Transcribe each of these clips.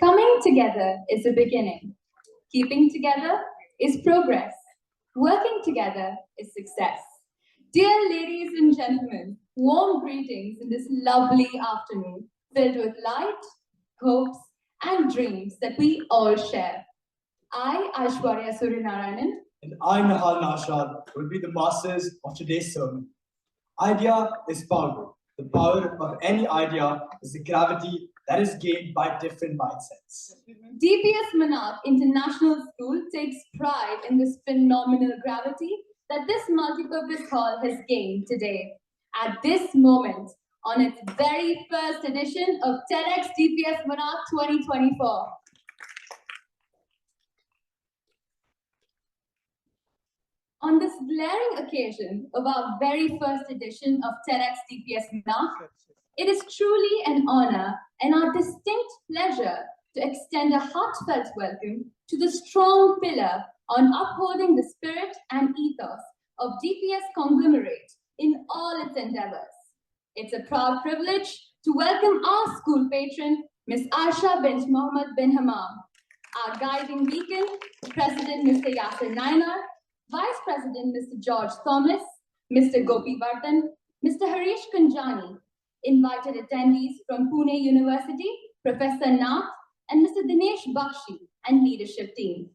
Coming together is a beginning. Keeping together is progress. Working together is success. Dear ladies and gentlemen, warm greetings in this lovely afternoon filled with light, hopes, and dreams that we all share. I, Yasir Nainar, and I, Nahal Nashad, will be the masters of today's sermon. Idea is power. The power of any idea is the gravity that is gained by different mindsets. DPS Monarch International School takes pride in this phenomenal gravity that this multipurpose hall has gained today. At this moment, on its very first edition of TEDx DPS Monarch 2024. On this glaring occasion of our very first edition of TEDx DPS Monarch, it is truly an honor and our distinct pleasure to extend a heartfelt welcome to the strong pillar on upholding the spirit and ethos of DPS conglomerate in all its endeavors. It's a proud privilege to welcome our school patron, Ms. Aisha Bint Hammam, our guiding beacon, President Mr. Yasir Nainar, Vice President Mr. George Thomas, Mr. Gopi Vardhan, Mr. Harish Kanjani, invited attendees from Pune University, Professor Nath, and Mr. Nisha Bakshi and leadership team.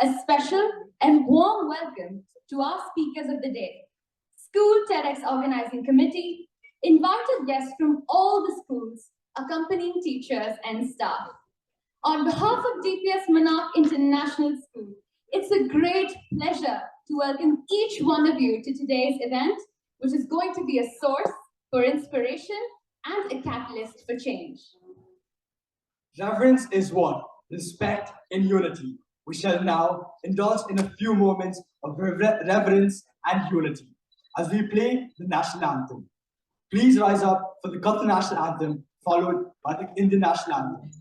A special and warm welcome to our speakers of the day, School TEDx Organizing Committee, invited guests from all the schools, accompanying teachers and staff. On behalf of DPS Monarch International School, it's a great pleasure to welcome each one of you to today's event, which is going to be a source for inspiration and a catalyst for change. Reverence is one, respect in unity. We shall now indulge in a few moments of reverence and unity as we play the national anthem. Please rise up for the Qatar national anthem, followed by the Indian national anthem.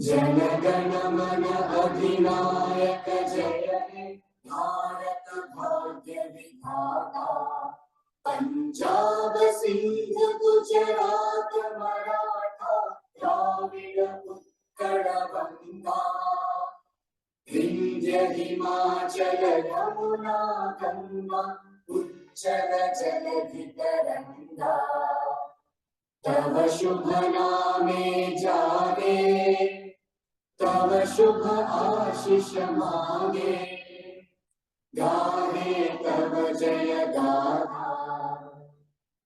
जनगण मन अधिनायक जय हे भारत भाग्य विधाता पंजाब सिंध गुजरात मराठा द्राविड़ उत्कल गंगा विंध्य हिमाचल यमुना गंगा उच्चल जलधि तरंगा तव शुभ नामे जागे तव शुभ आशीष मांगे गाहे तव जय गाथा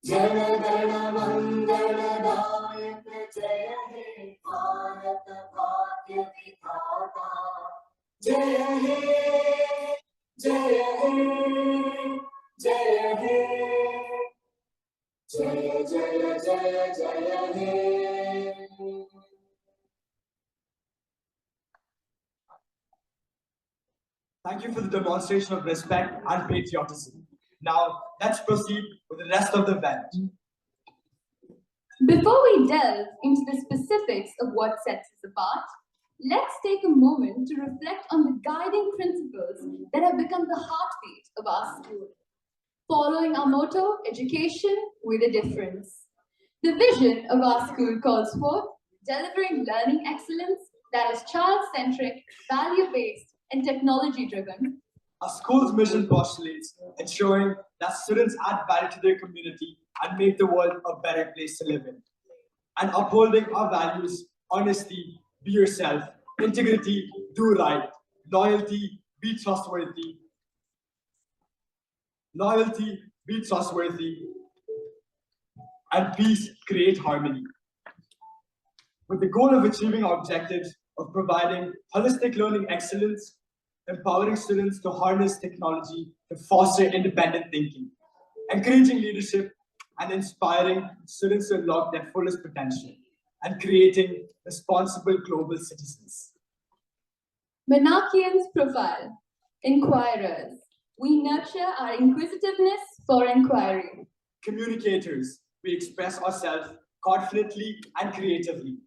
जनगण मंगलदायक जय हे भारत भाग्य विधाता जय हे जय हे जय हे जय जय जय जय हे Thank you for the demonstration of respect and patriotism. Now, let's proceed with the rest of the event. Before we delve into the specifics of what sets us apart, let's take a moment to reflect on the guiding principles that have become the heartbeat of our school. Following our motto, education with a difference. The vision of our school calls forth delivering learning excellence that is child-centric, value-based, and technology-driven. Our school's mission postulates ensuring that students add value to their community and make the world a better place to live in. And upholding our values, honesty, be yourself, integrity, do right, loyalty, be trustworthy, and peace, create harmony. With the goal of achieving our objectives of providing holistic learning excellence, empowering students to harness technology to foster independent thinking, encouraging leadership, and inspiring students to unlock their fullest potential, and creating responsible global citizens. Monarchians profile, inquirers. We nurture our inquisitiveness for inquiry. Communicators, we express ourselves confidently and creatively.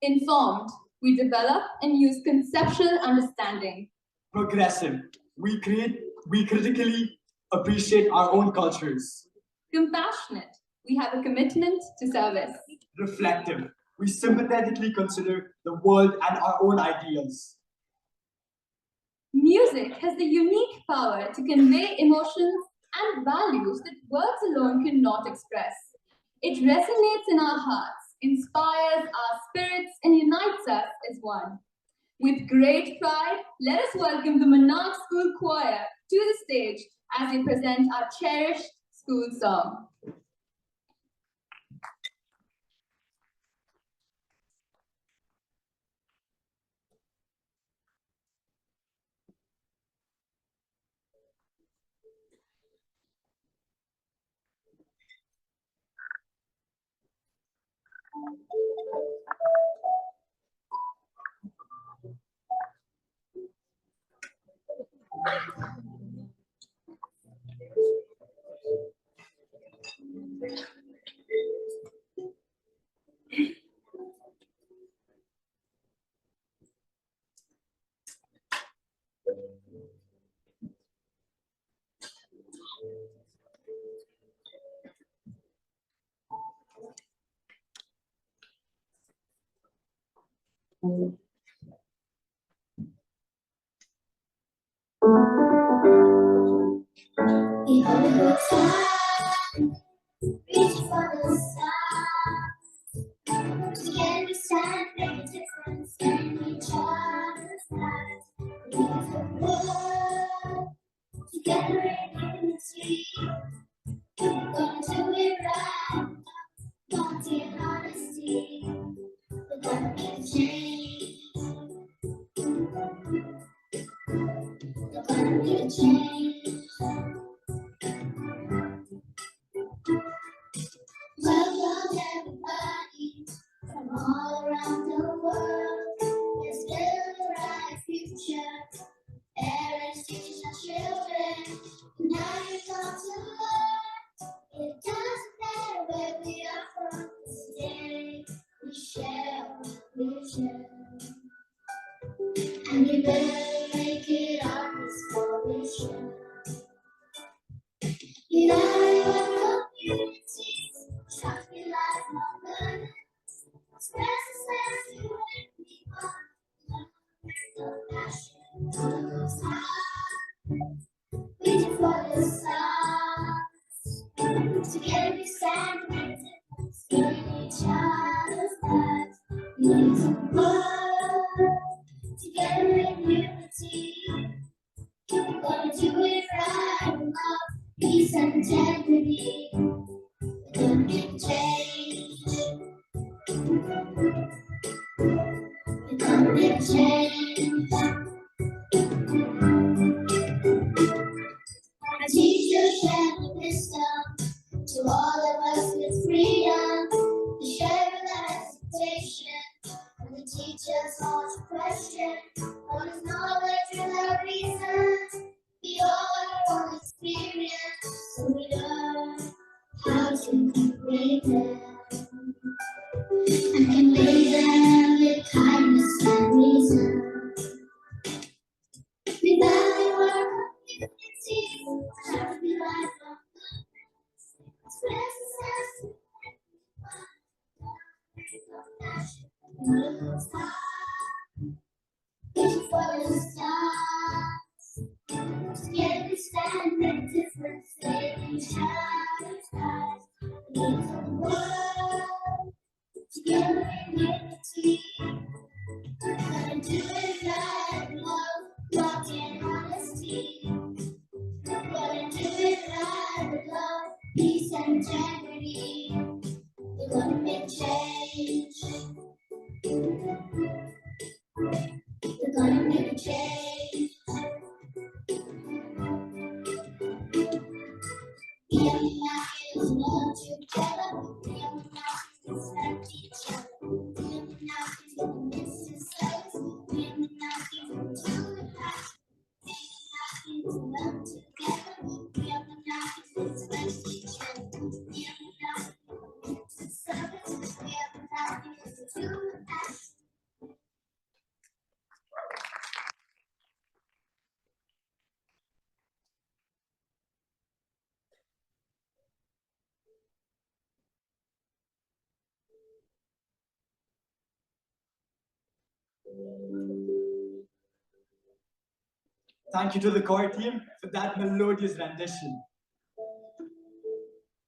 Informed, we develop and use conceptual understanding. Progressive, we critically appreciate our own cultures. Compassionate, we have a commitment to service. Reflective, we sympathetically consider the world and our own ideals. Music has the unique power to convey emotions and values that words alone cannot express. It resonates in our hearts, inspires our spirits, and unites us as one. With great pride, let us welcome the Monarch School Choir to the stage as they present our cherished school song. Reach for the stars. Can we stand make a difference in each other's lives? Leave the world together in unity. Gonna do it right, wanting honesty. We're gonna make a change. We're gonna make a change. Welcome everybody from all around the world. Let's build a bright future. Parents, teachers, and children. Now you come to learn. It doesn't matter where we are from. Today we share what we share. And we better make it our restoration. United our communities, shocking lifelong learning. Express ourselves to everyone. Love is the passion. for the stars. Together we stand with in each other's lives. We need to work together in unity. We're gonna do it right with love, peace, and integrity. We're gonna make change. We're gonna make change. Our teachers share the wisdom to all of us with freedom. They share without hesitation. And they teach us all to question what is knowledge without reason. We all are on experience, so we learn how to convey them. And convey them with kindness and reason. We value our community, have to be lifelong learners. Express us for the stars. Together we stand, make difference, in each other's eyes. We need to work together in unity. We're gonna do it right, love, love and honesty. We're gonna do it right with love, peace and integrity. We're gonna make change. We're gonna make a change. We are united as one together. We are united to respect each other. We are united to miss the service. We are united to the passion. We are united to love together. We are united to respect each other. We are united to miss the service. We are united to the passion. Thank you to the core team for that melodious rendition.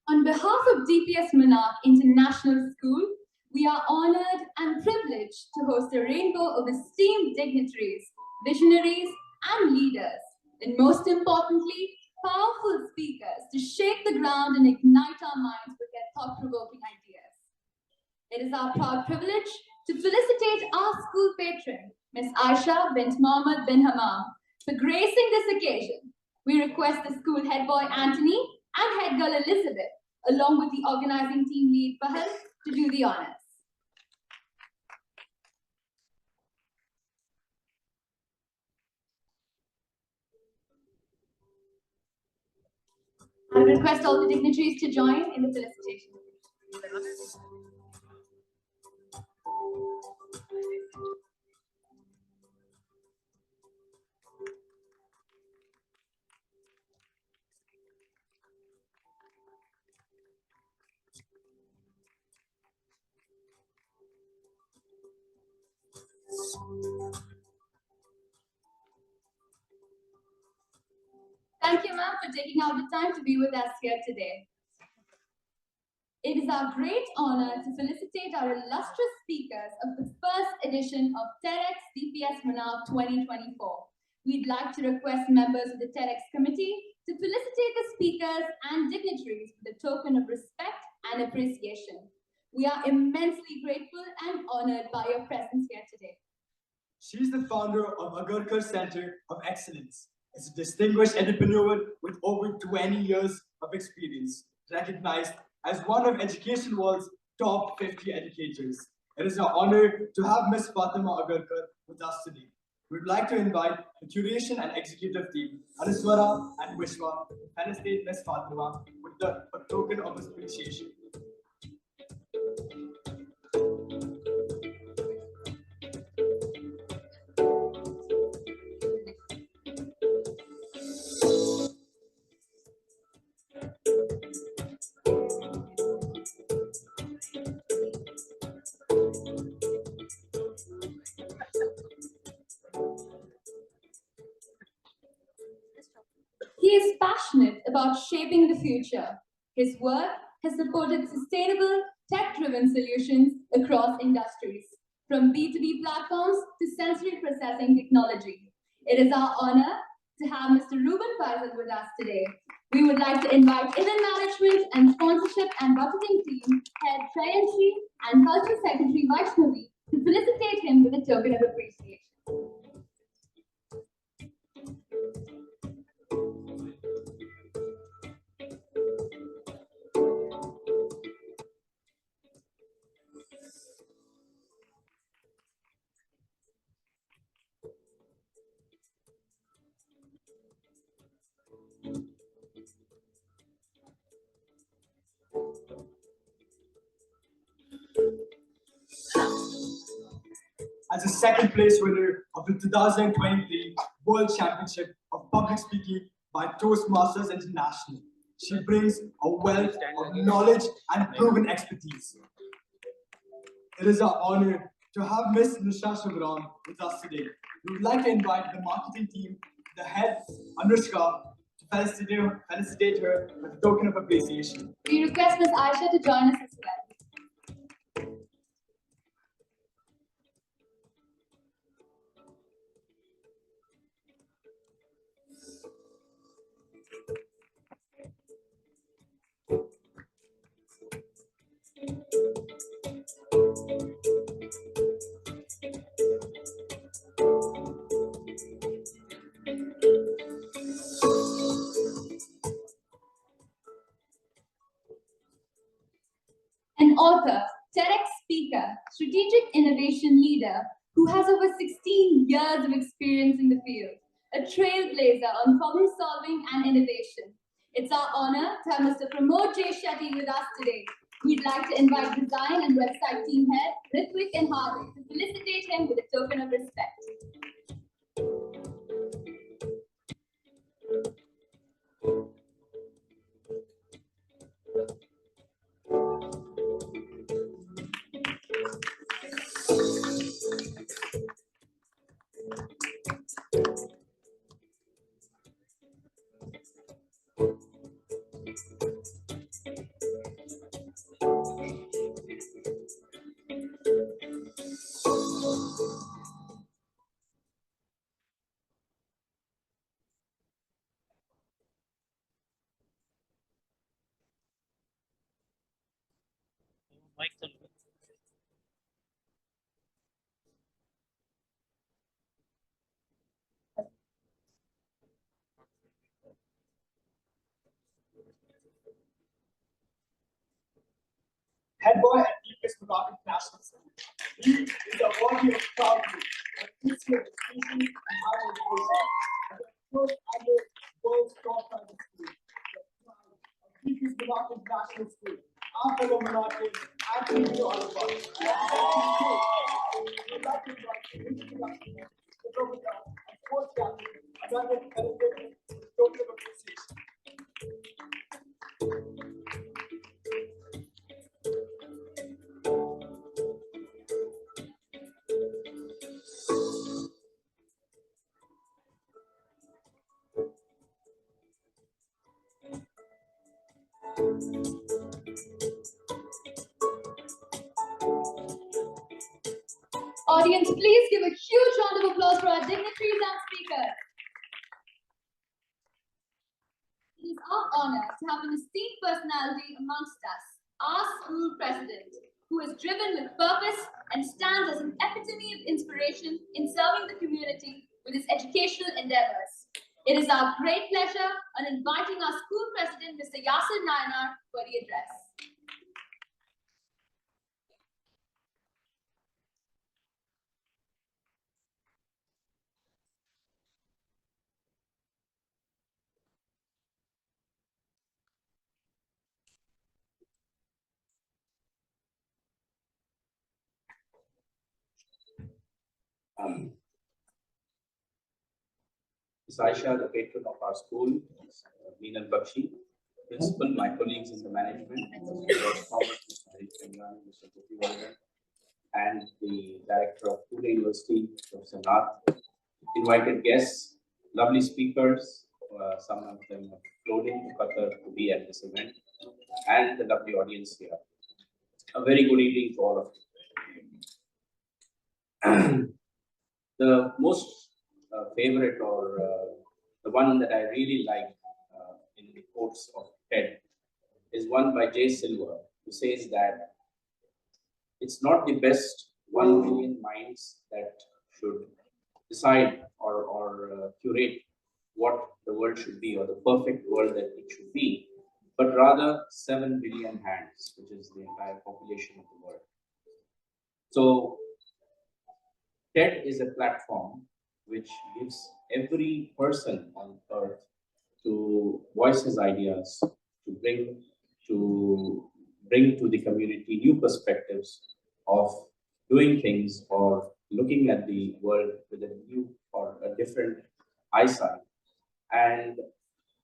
On behalf of DPS Monarch International School, we are honored and privileged to host a rainbow of esteemed dignitaries, visionaries, and leaders, and most importantly, powerful speakers to shake the ground and ignite our minds with their thought-provoking ideas. It is our proud privilege to felicitate our school patron, Ms. Aisha Bint Hammam, for gracing this occasion. We request the school head boy Antony and head girl Elizabeth, along with the organizing team lead Fahad, to do the honors. I request all the dignitaries to join in the felicitation. Thank you, ma'am, for taking out the time to be with us here today. It is our great honor to felicitate our illustrious speakers of the first edition of TEDx DPS Monarch 2024. We'd like to request members of the TEDx committee to felicitate the speakers and dignitaries with a token of respect and appreciation. We are immensely grateful and honored by your presence here today. She's the founder of Agarkar Center of Excellence. It's a distinguished entrepreneur with over 20 years of experience, recognized as one of education world's top 50 educators. It is our honor to have Ms. Fatema Agarkar with us today. We'd like to invite the curation and executive team, Aniswara and Vishwa, to felicitate Ms. Fatema with the token of appreciation. He is passionate about shaping the future. His work has supported sustainable, tech-driven solutions across industries, from B2B platforms to sensory processing technology. It is our honor to have Mr. Ruban Faisal with us today. We would like to invite Event Management and Sponsorship and Budgeting Team Head Trayanshi and Cultural Secretary Vaishnavi to felicitate him with a token of appreciation. As a second place winner of the 2023 World Championship of Public Speaking by Toastmasters International, she brings a wealth of knowledge and proven expertise. It is our honor to have Miss Nisha Shivram with us today. We would like to invite the marketing team, the head, Anushka, to felicitate her with a token of appreciation. We request Ms. Aisha to join us as well. An author, TEDx speaker, strategic innovation leader who has over 16 years of experience in the field, a trailblazer on problem solving and innovation. It's our honor to have Mr. Pramod Shetty with us today. We'd like to invite design and website team head, Ritwik and Hardik, to felicitate him with a token of respect. Head boy at DPS Monarch International School. He is a worthy of proud of history of education and higher education. As the first ever world's top private school, the pride of DPS Monarch International School. Our fellow Monarchians, Antony Binu Alapatt. We would like to invite the introduction, the program, and sports captain, and then the celebrated token of appreciation. Audience, please give a huge round of applause for our dignitaries and speakers. It is our honor to have an esteemed personality amongst us, our school president, who is driven with purpose and stands as an epitome of inspiration in serving the community with his educational endeavors. It is our great pleasure on inviting our school president, Mr. Yasir Nainar, for the address. Ms. Aisha, the patron of our school, Meenal Bakshi, principal, my colleagues in the management, Mr. Harish Kanjani, Mr. Gopi Vardhan, and the director of Pune University, Professor Nath, invited guests, lovely speakers, some of them have flown into Qatar to be at this event, and the lovely audience here. A very good evening to all of you. The most favorite, or the one that I really like in the quotes of TED is one by Jay Silver, who says that it's not the best 1 million minds that should decide or curate what the world should be, or the perfect world that it should be, but rather 7 billion hands, which is the entire population of the world. So TED is a platform which gives every person on earth to voice his ideas, to bring to the community new perspectives of doing things or looking at the world with a new or a different eyesight and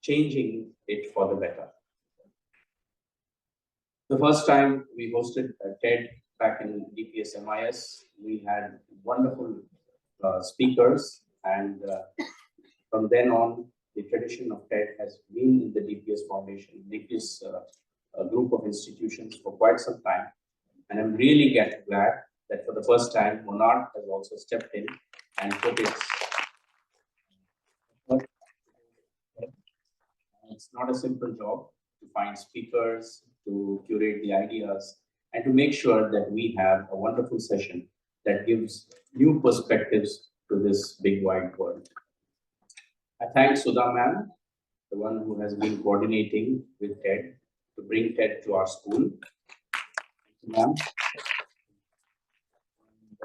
changing it for the better. The first time we hosted a TED back in DPS MIS, we had wonderful speakers, and from then on, the tradition of TED has been in the DPS Foundation, DPS group of institutions for quite some time. And I'm really glad that for the first time, Monarch has also stepped in and put its. It's not a simple job to find speakers, to curate the ideas, and to make sure that we have a wonderful session that gives new perspectives to this big wide world. I thank Sudha ma'am, the one who has been coordinating with TED to bring TED to our school. Thank you, ma'am.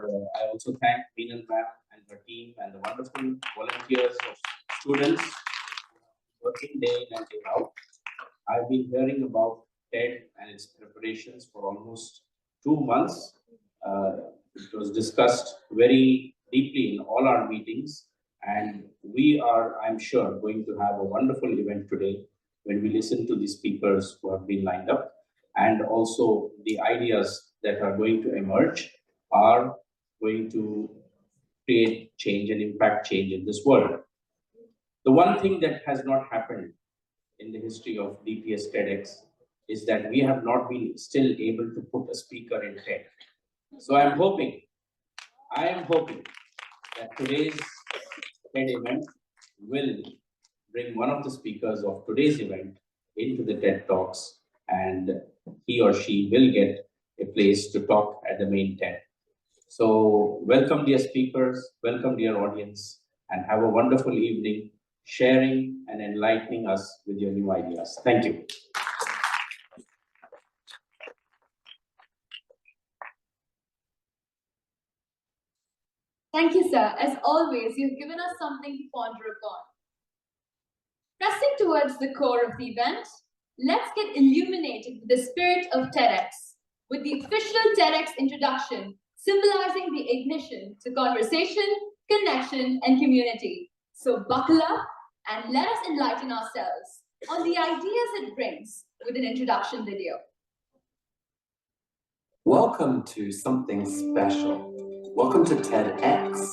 I also thank Meenal ma'am and her team and the wonderful volunteers of students working day in and day out. I've been hearing about TED and its preparations for almost 2 months. It was discussed very deeply in all our meetings, and we are, I'm sure, going to have a wonderful event today when we listen to the speakers who have been lined up, and also the ideas that are going to emerge are going to create change and impact change in this world. The one thing that has not happened in the history of DPS TEDx is that we have not been still able to put a speaker in TED. So I am hoping that today's TED event will bring one of the speakers of today's event into the TED Talks, and he or she will get a place to talk at the main TED. So welcome, dear speakers, welcome, dear audience, and have a wonderful evening sharing and enlightening us with your new ideas. Thank you. Thank you, sir. As always, you've given us something to ponder upon. Pressing towards the core of the event, let's get illuminated with the spirit of TEDx, with the official TEDx introduction, symbolizing the ignition to conversation, connection, and community. So buckle up and let us enlighten ourselves on the ideas it brings with an introduction video. Welcome to something special. Welcome to TEDx.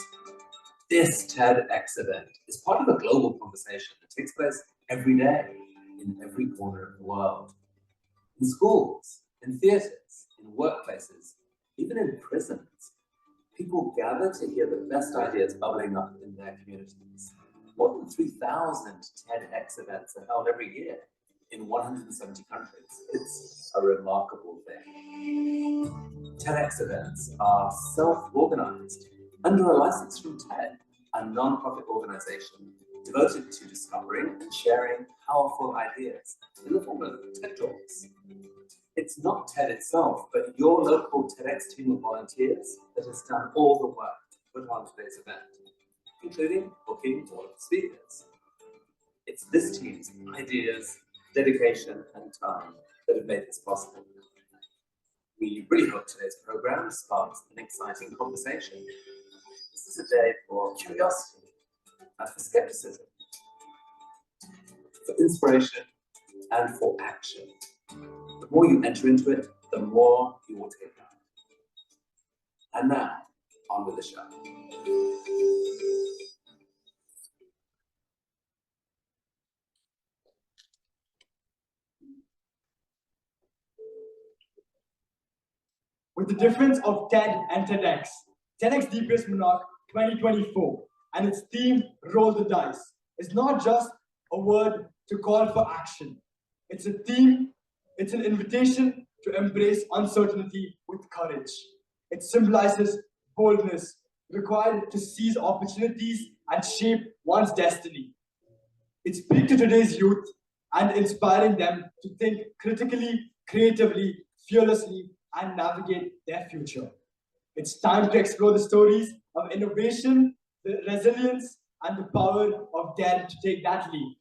This TEDx event is part of a global conversation that takes place every day in every corner of the world. In schools, in theatres, in workplaces, even in prisons, people gather to hear the best ideas bubbling up in their communities. More than 3,000 TEDx events are held every year in 170 countries. It's a remarkable thing. TEDx events are self-organized under a license from TED, a non-profit organization devoted to discovering and sharing powerful ideas in the form of TED Talks. It's not TED itself, but your local TEDx team of volunteers that has done all the work to put on today's event, including booking all of the speakers. It's this team's ideas, dedication, and time that have made this possible. We really hope today's program sparks an exciting conversation. This is a day for curiosity and for skepticism, for inspiration and for action. The more you enter into it, the more you will take on. And now, on with the show. with the difference of TED and TEDx. TEDx DPS Monarch 2024 and its theme, Roll the Dice, is not just a word to call for action. It's a theme, it's an invitation to embrace uncertainty with courage. It symbolizes boldness, required to seize opportunities and shape one's destiny. It speaks to today's youth and inspiring them to think critically, creatively, fearlessly, and navigate their future. It's time to explore the stories of innovation, the resilience, and the power of daring to take that leap.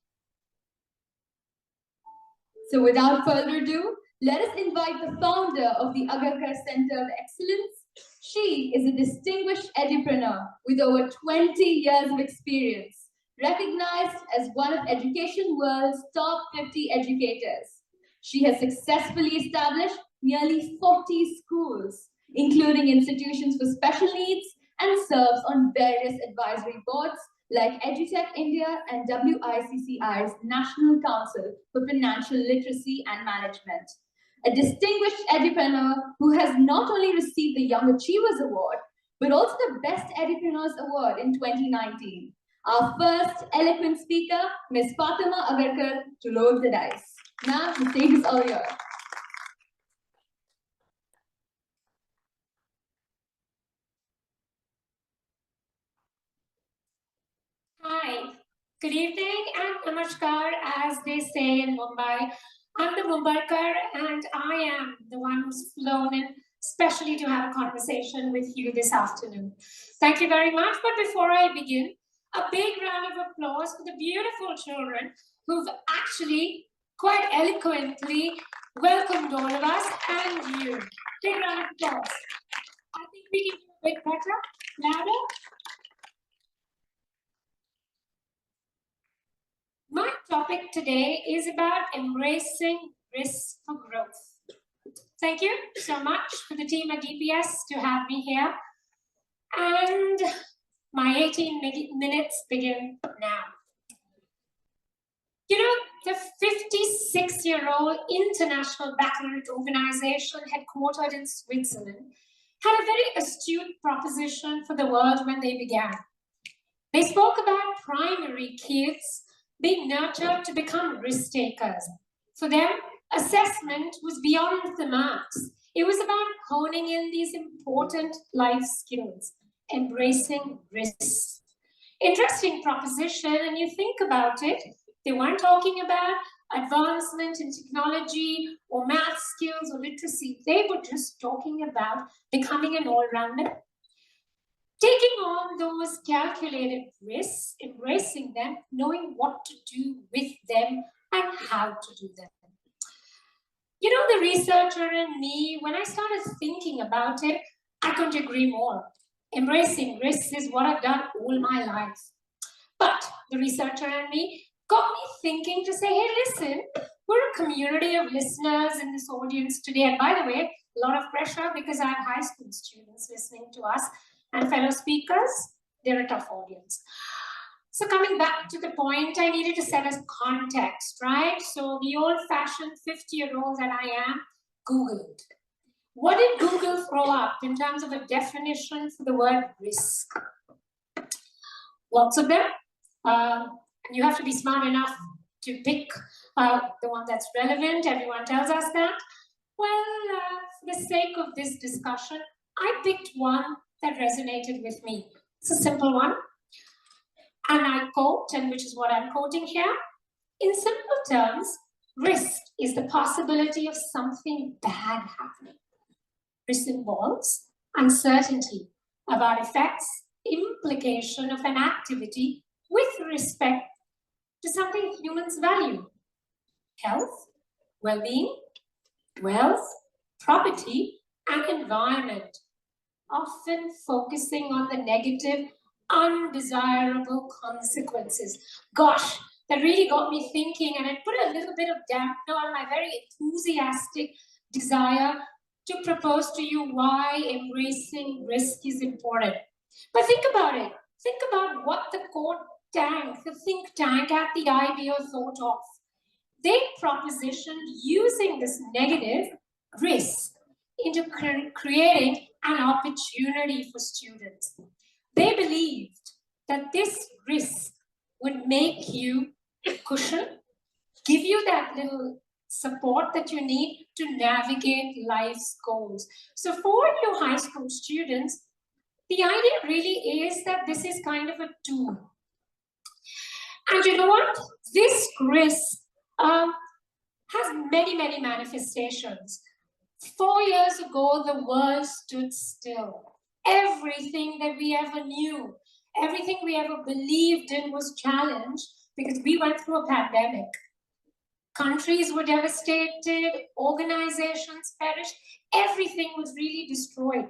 So without further ado, let us invite the founder of the Agarkar Center of Excellence. She is a distinguished edupreneur with over 20 years of experience, recognized as one of education world's top 50 educators. She has successfully established nearly 40 schools, including institutions for special needs, and serves on various advisory boards like EduTech India and WICCI's National Council for Financial Literacy and Management. A distinguished edupreneur who has not only received the Young Achievers Award, but also the Best Edupreneurs Award in 2019. Our first eloquent speaker, Ms. Fatema Agarkar, to roll the dice. Now, the stage is all yours. Hi, good evening and namaskar, as they say in Mumbai. I'm the Mumbaikar and I am the one who's flown in specially to have a conversation with you this afternoon. Thank you very much, but before I begin, a big round of applause for the beautiful children who've actually quite eloquently welcomed all of us and you. Big round of applause. I think we can do a bit better, louder. My topic today is about embracing risk for growth. Thank you so much for the team at DPS to have me here. And my 18 minutes begin now. You know, the 56-year-old international baccalaureate organization headquartered in Switzerland had a very astute proposition for the world when they began. They spoke about primary kids being nurtured to become risk takers. For them, assessment was beyond the marks. It was about honing in these important life skills, embracing risks. Interesting proposition, and you think about it, they weren't talking about advancement in technology or math skills or literacy. They were just talking about becoming an all-rounder. Taking on those calculated risks, embracing them, knowing what to do with them and how to do them. You know, the researcher in me, when I started thinking about it, I couldn't agree more. Embracing risks is what I've done all my life. But the researcher in me got me thinking to say, hey, listen, we're a community of listeners in this audience today. And by the way, a lot of pressure because I have high school students listening to us. And fellow speakers, they're a tough audience. So coming back to the point, I needed to set as context, right? So the old-fashioned 50-year-old that I am, Googled. What did Google throw up in terms of a definition for the word risk? Lots of them. You have to be smart enough to pick the one that's relevant. Everyone tells us that. Well, for the sake of this discussion, I picked one that resonated with me. It's a simple one. And I quote, and which is what I'm quoting here. In simple terms, risk is the possibility of something bad happening. Risk involves uncertainty about effects, implication of an activity with respect to something humans value. Health, well-being, wealth, property, and environment. Often focusing on the negative, undesirable consequences. Gosh, that really got me thinking, and it put a little bit of dampener on my very enthusiastic desire to propose to you why embracing risk is important. But think about it. Think about what the think tank at the IBO thought of. They propositioned using this negative risk into creating an opportunity for students. They believed that this risk would make you cushion, give you that little support that you need to navigate life's goals. So for you high school students, the idea really is that this is kind of a tool. And you know what? This risk has many, many manifestations. 4 years ago, the world stood still. Everything that we ever knew, everything we ever believed in was challenged because we went through a pandemic. Countries were devastated, organizations perished, everything was really destroyed.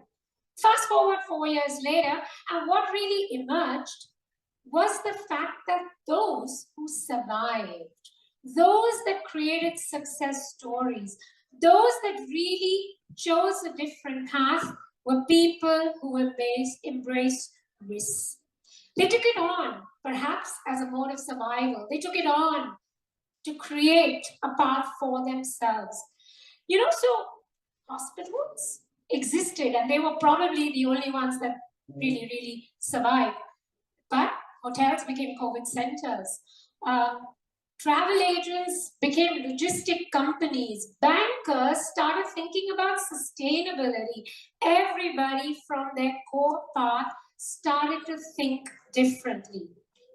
Fast forward 4 years later, and what really emerged was the fact that those who survived, those that created success stories, those that really chose a different path were people who embraced risk. They took it on, perhaps as a mode of survival. They took it on to create a path for themselves. You know, so hospitals existed, and they were probably the only ones that really, really survived. But hotels became COVID centers. Travel agents became logistic companies. Bankers started thinking about sustainability. Everybody from their core path started to think differently.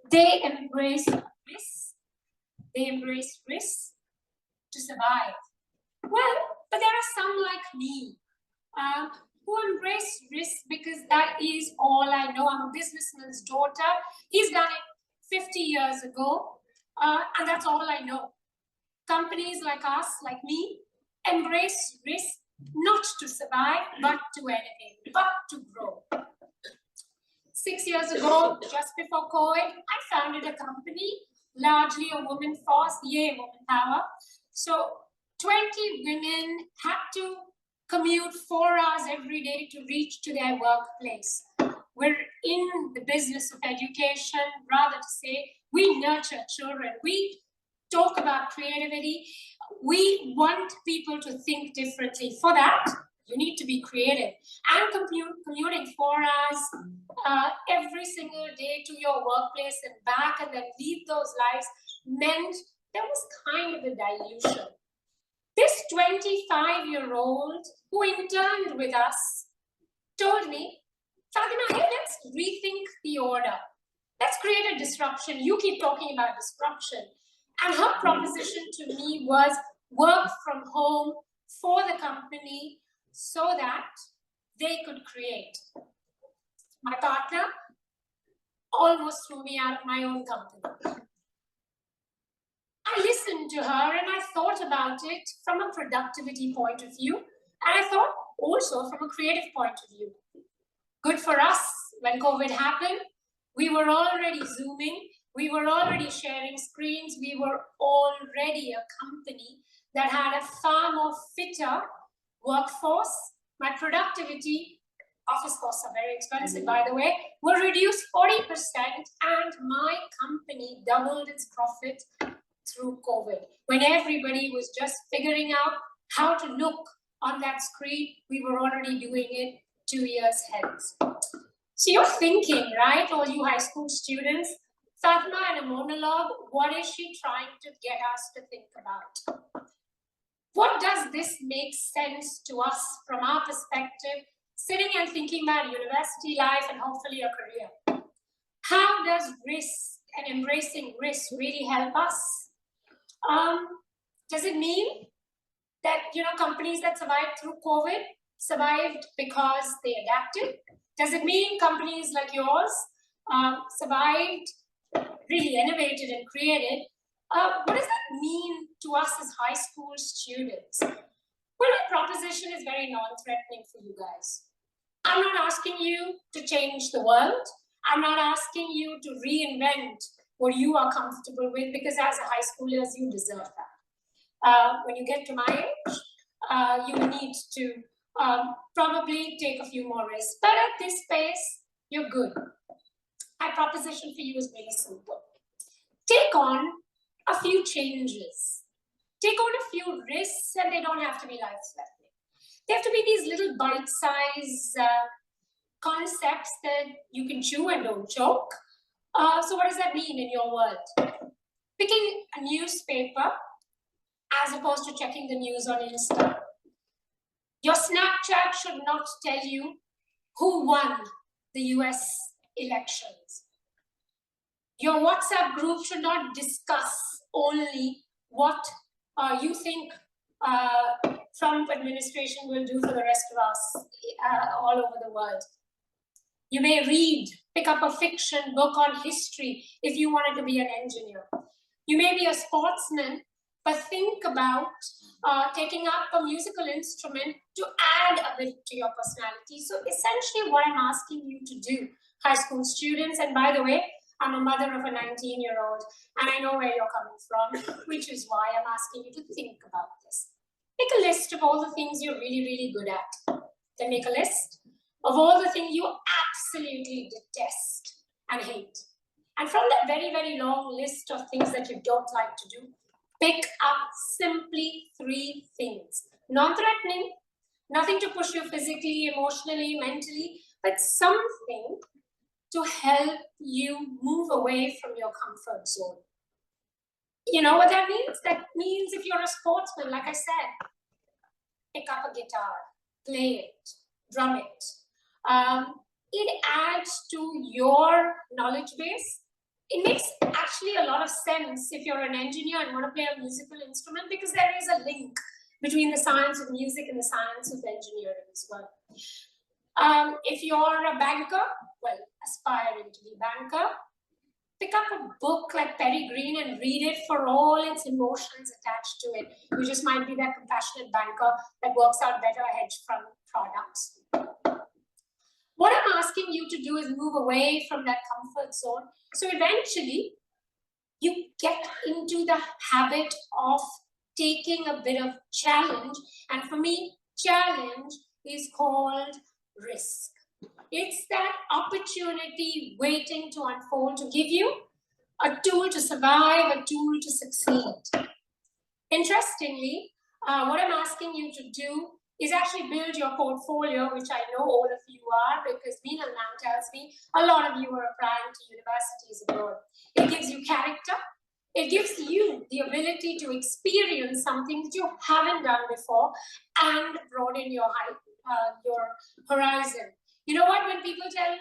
They embraced risk. They embraced risk to survive. Well, but there are some like me who embrace risk because that is all I know. I'm a businessman's daughter. He's done it 50 years ago. And that's all I know. Companies like us, like me, embrace risk not to survive, but to elevate, but to grow. 6 years ago, just before COVID, I founded a company, largely a woman force, yay, woman power. So 20 women had to commute 4 hours every day to reach to their workplace. We're in the business of education, rather to say, we nurture children. We talk about creativity. We want people to think differently. For that, you need to be creative. And commuting 4 hours every single day to your workplace and back and then lead those lives meant there was kind of a dilution. This 25-year-old who interned with us told me, Fatima, hey, let's rethink the order. Let's create a disruption. You keep talking about disruption. And her proposition to me was work from home for the company so that they could create. My partner almost threw me out of my own company. I listened to her and I thought about it from a productivity point of view. And I thought also from a creative point of view. Good for us when COVID happened. We were already Zooming. We were already sharing screens. We were already a company that had a far more fitter workforce. My productivity, office costs are very expensive, by the way, were reduced 40%, and my company doubled its profit through COVID. When everybody was just figuring out how to look on that screen, we were already doing it 2 years hence. So you're thinking, right, all you high school students, Fatma in a monologue, what is she trying to get us to think about? What does this make sense to us from our perspective, sitting and thinking about university life and hopefully a career? How does risk and embracing risk really help us? Does it mean that, companies that survived through COVID survived because they adapted? Does it mean companies like yours survived, really innovated and created? What does that mean to us as high school students? Well, my proposition is very non-threatening for you guys. I'm not asking you to change the world. I'm not asking you to reinvent what you are comfortable with, because as a high schoolers, you deserve that. When you get to my age, you need to probably take a few more risks. But at this pace, you're good. My proposition for you is very simple. Take on a few changes. Take on a few risks, and they don't have to be life-threatening. They have to be these little bite-sized concepts that you can chew and don't choke. So what does that mean in your world? Picking a newspaper as opposed to checking the news on Insta. Your Snapchat should not tell you who won the US elections. Your WhatsApp group should not discuss only what you think Trump administration will do for the rest of us all over the world. You may read, pick up a fiction book on history if you wanted to be an engineer. You may be a sportsman, but think about taking up a musical instrument to add a bit to your personality. So essentially what I'm asking you to do, high school students, and by the way, I'm a mother of a 19-year-old, and I know where you're coming from, which is why I'm asking you to think about this. Make a list of all the things you're really, really good at. Then make a list of all the things you absolutely detest and hate. And from that very, very long list of things that you don't like to do, pick up simply 3 things. Non-threatening, nothing to push you physically, emotionally, mentally, but something to help you move away from your comfort zone. You know what that means? That means if you're a sportsman, like I said, pick up a guitar, play it, drum it. It adds to your knowledge base. It makes actually a lot of sense if you're an engineer and want to play a musical instrument, because there is a link between the science of music and the science of engineering as well. If you're a banker, well, aspiring to be a banker, pick up a book like Perry Green and read it for all its emotions attached to it. You just might be that compassionate banker that works out better hedge fund products. What I'm asking you to do is move away from that comfort zone. So eventually, you get into the habit of taking a bit of challenge. And for me, challenge is called risk. It's that opportunity waiting to unfold to give you a tool to survive, a tool to succeed. Interestingly, what I'm asking you to do is actually build your portfolio, which I know all of you are, because Meenal now tells me a lot of you are applying to universities abroad. It gives you character. It gives you the ability to experience something that you haven't done before and broaden your horizon. You know what, when people tell me,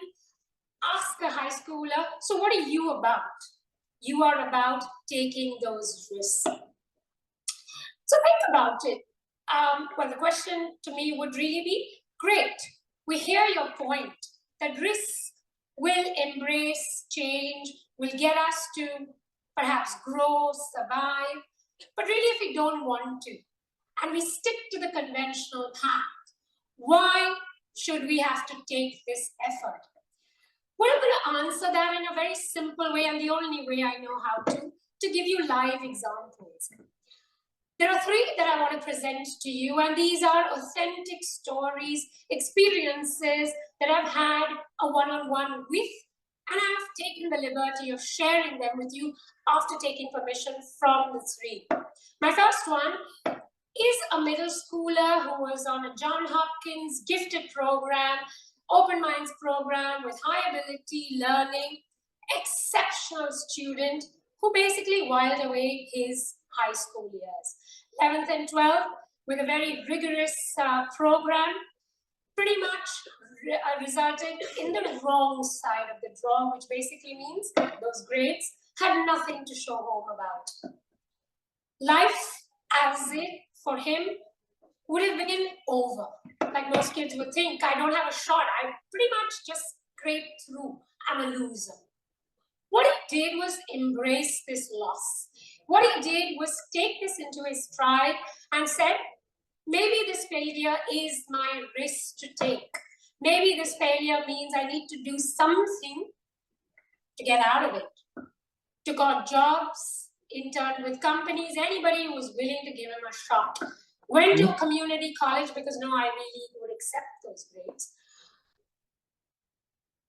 ask a high schooler, so what are you about? You are about taking those risks. So think about it. Well, the question to me would really be, great, we hear your point, that risk will embrace change, will get us to perhaps grow, survive, but really if we don't want to, and we stick to the conventional path, why should we have to take this effort? Well, I'm going to answer that in a very simple way, and the only way I know how to give you live examples. There are 3 that I want to present to you, and these are authentic stories, experiences that I've had a one-on-one with, and I've taken the liberty of sharing them with you after taking permission from the 3. My first one is a middle schooler who was on a John Hopkins gifted program, open minds program with high ability learning, exceptional student who basically whiled away his high school years. 11th and 12th with a very rigorous program, pretty much resulted in the wrong side of the draw, which basically means those grades had nothing to show home about. Life as it for him would have been over. Like most kids would think, I don't have a shot. I pretty much just scraped through. I'm a loser. What he did was embrace this loss. What he did was take this into his stride and said, maybe this failure is my risk to take. Maybe this failure means I need to do something to get out of it. Took on jobs, interned with companies, anybody who was willing to give him a shot. Went to a community college because no Ivy League would accept those grades.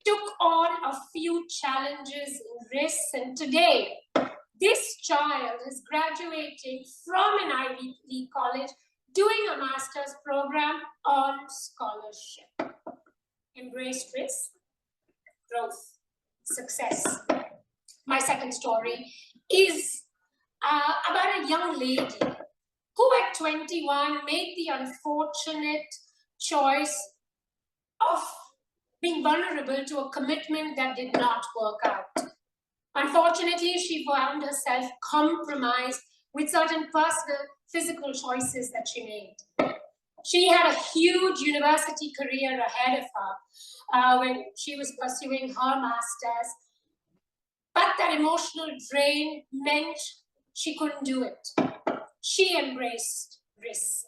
Took on a few challenges and risks, and today, this child is graduating from an Ivy League college, doing a master's program on scholarship. Embrace risk, growth, success. My second story is about a young lady who at 21 made the unfortunate choice of being vulnerable to a commitment that did not work out. Unfortunately, she found herself compromised with certain personal, physical choices that she made. She had a huge university career ahead of her when she was pursuing her master's, but that emotional drain meant she couldn't do it. She embraced risk.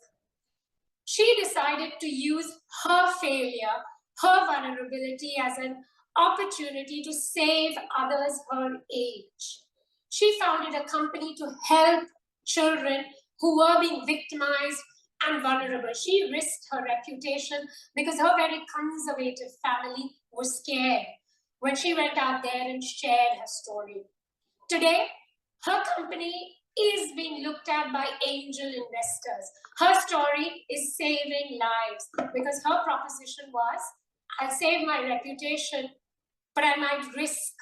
She decided to use her failure, her vulnerability as an opportunity to save others her age. She founded a company to help children who were being victimized and vulnerable. She risked her reputation because her very conservative family was scared when she went out there and shared her story. Today, her company is being looked at by angel investors. Her story is saving lives because her proposition was, I'll save my reputation, but I might risk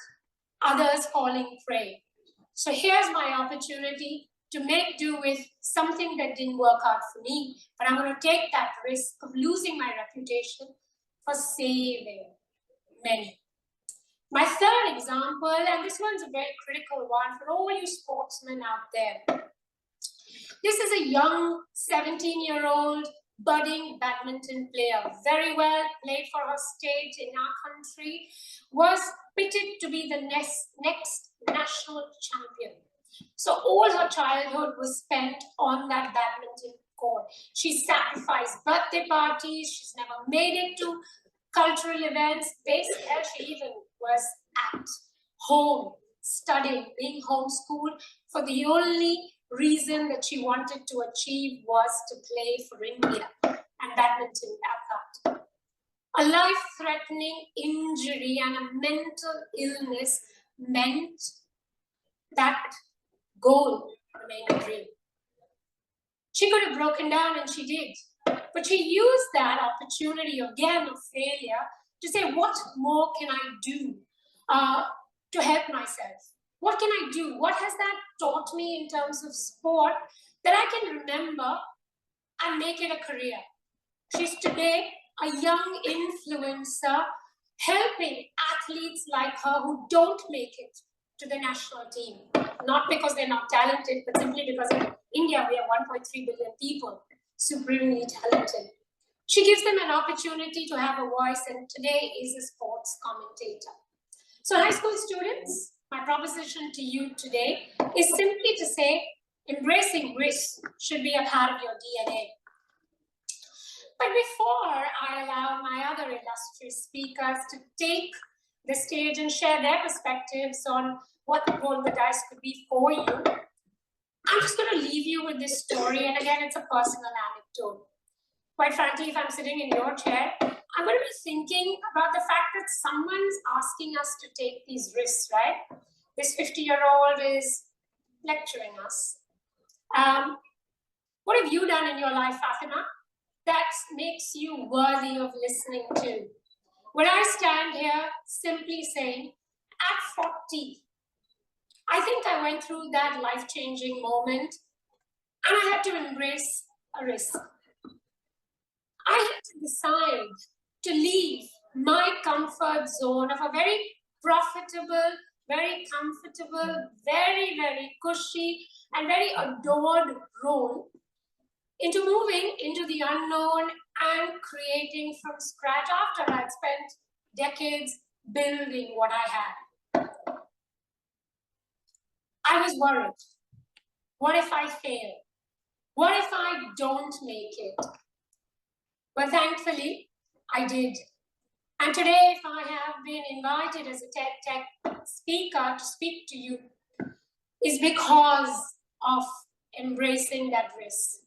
others falling prey. So here's my opportunity to make do with something that didn't work out for me, but I'm going to take that risk of losing my reputation for saving many. My third example, and this one's a very critical one for all you sportsmen out there. This is a young 17-year-old budding badminton player, very well, played for her state in our country, was pitted to be the next national champion. So all her childhood was spent on that badminton court. She sacrificed birthday parties, she's never made it to cultural events. Basically, she even was at home, studying, being homeschooled for the only reason that she wanted to achieve was to play for India and badminton at that. A life-threatening injury and a mental illness meant that goal remained a dream. She could have broken down, and she did. But she used that opportunity, again, of failure to say, what more can I do to help myself? What can I do? What has that taught me in terms of sport that I can remember and make it a career? She's today a young influencer helping athletes like her who don't make it to the national team. Not because they're not talented, but simply because in India we have 1.3 billion people, supremely talented. She gives them an opportunity to have a voice, and today is a sports commentator. So high school students, my proposition to you today is simply to say, embracing risk should be a part of your DNA. But before I allow my other illustrious speakers to take the stage and share their perspectives on what the roll of the dice could be for you, I'm just going to leave you with this story. And again, it's a personal anecdote. Quite frankly, if I'm sitting in your chair, I'm going to be thinking about the fact that someone's asking us to take these risks, right? This 50-year-old is lecturing us. What have you done in your life, Fatema, that makes you worthy of listening to? When I stand here simply saying, at 40, I think I went through that life-changing moment and I had to embrace a risk. I had to decide to leave my comfort zone of a very profitable, very comfortable, very, very cushy and very adored role into moving into the unknown and creating from scratch after I'd spent decades building what I had. I was worried. What if I fail? What if I don't make it? But thankfully, I did. And today, if I have been invited as a TED speaker to speak to you, is because of embracing that risk.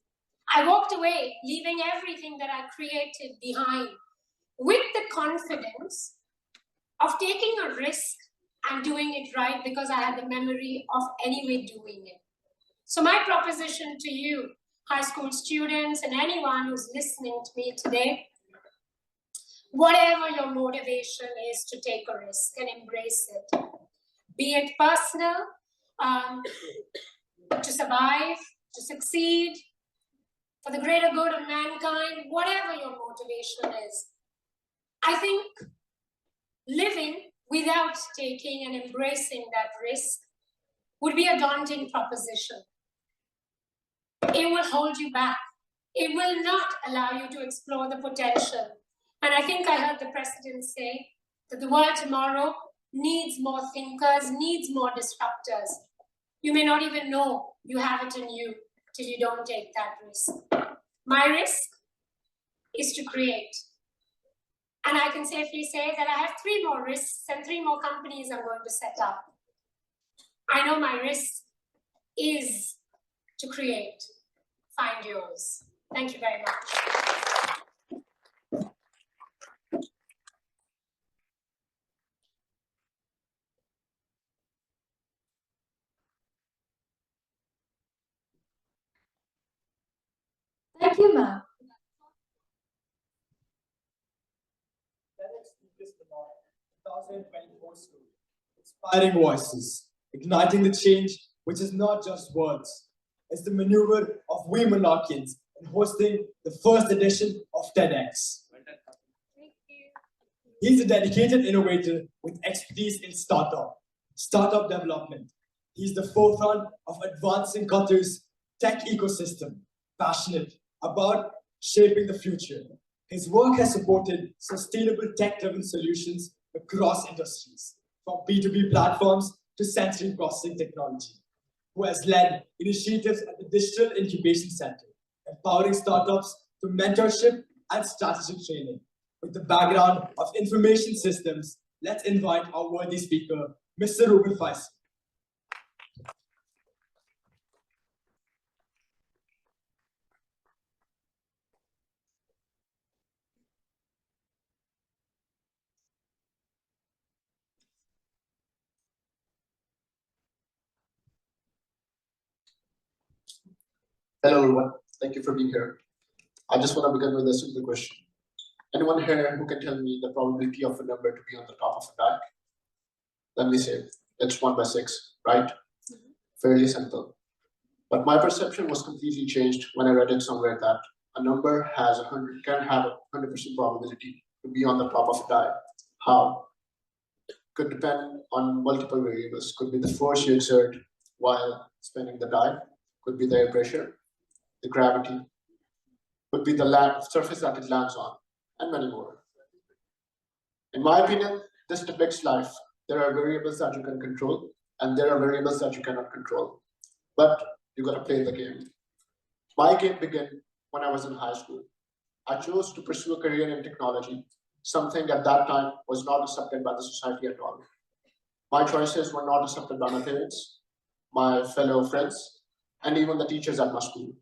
I walked away, leaving everything that I created behind with the confidence of taking a risk and doing it right because I had the memory of anyway doing it. So my proposition to you high school students, and anyone who's listening to me today, whatever your motivation is to take a risk and embrace it, be it personal, to survive, to succeed, for the greater good of mankind, whatever your motivation is. I think living without taking and embracing that risk would be a daunting proposition. It will hold you back. It will not allow you to explore the potential. And I think I heard the president say that the world tomorrow needs more thinkers, needs more disruptors. You may not even know you have it in you till you don't take that risk. My risk is to create. And I can safely say that I have 3 more risks and 3 more companies I'm going to set up. I know my risk is to create. Find yours. Thank you very much. Thank you, ma'am. TEDx 2024 school. Inspiring voices, igniting the change, which is not just words. It's the maneuver of we Monarchians in hosting the first edition of TEDx. Thank you. He's a dedicated innovator with expertise in startup development. He's the forefront of advancing Qatar's tech ecosystem, passionate about shaping the future. His work has supported sustainable tech-driven solutions across industries, from B2B platforms to sensory processing technology, who has led initiatives at the Digital Incubation Center, empowering startups through mentorship and strategic training. With the background of information systems, let's invite our worthy speaker, Mr. Ruban Faisal. Hello everyone, thank you for being here. I just want to begin with a simple question. Anyone here who can tell me the probability of a number to be on the top of a die? Let me say, it's 1 by 6, right? Fairly simple. But my perception was completely changed when I read it somewhere that a number can have a 100% probability to be on the top of a die. How? Could depend on multiple variables. Could be the force you exert while spinning the die. Could be the air pressure, the gravity, could be the surface that it lands on, and many more. In my opinion, this depicts life. There are variables that you can control, and there are variables that you cannot control. But you gotta play the game. My game began when I was in high school. I chose to pursue a career in technology, something at that time was not accepted by the society at all. My choices were not accepted by my parents, my fellow friends, and even the teachers at my school.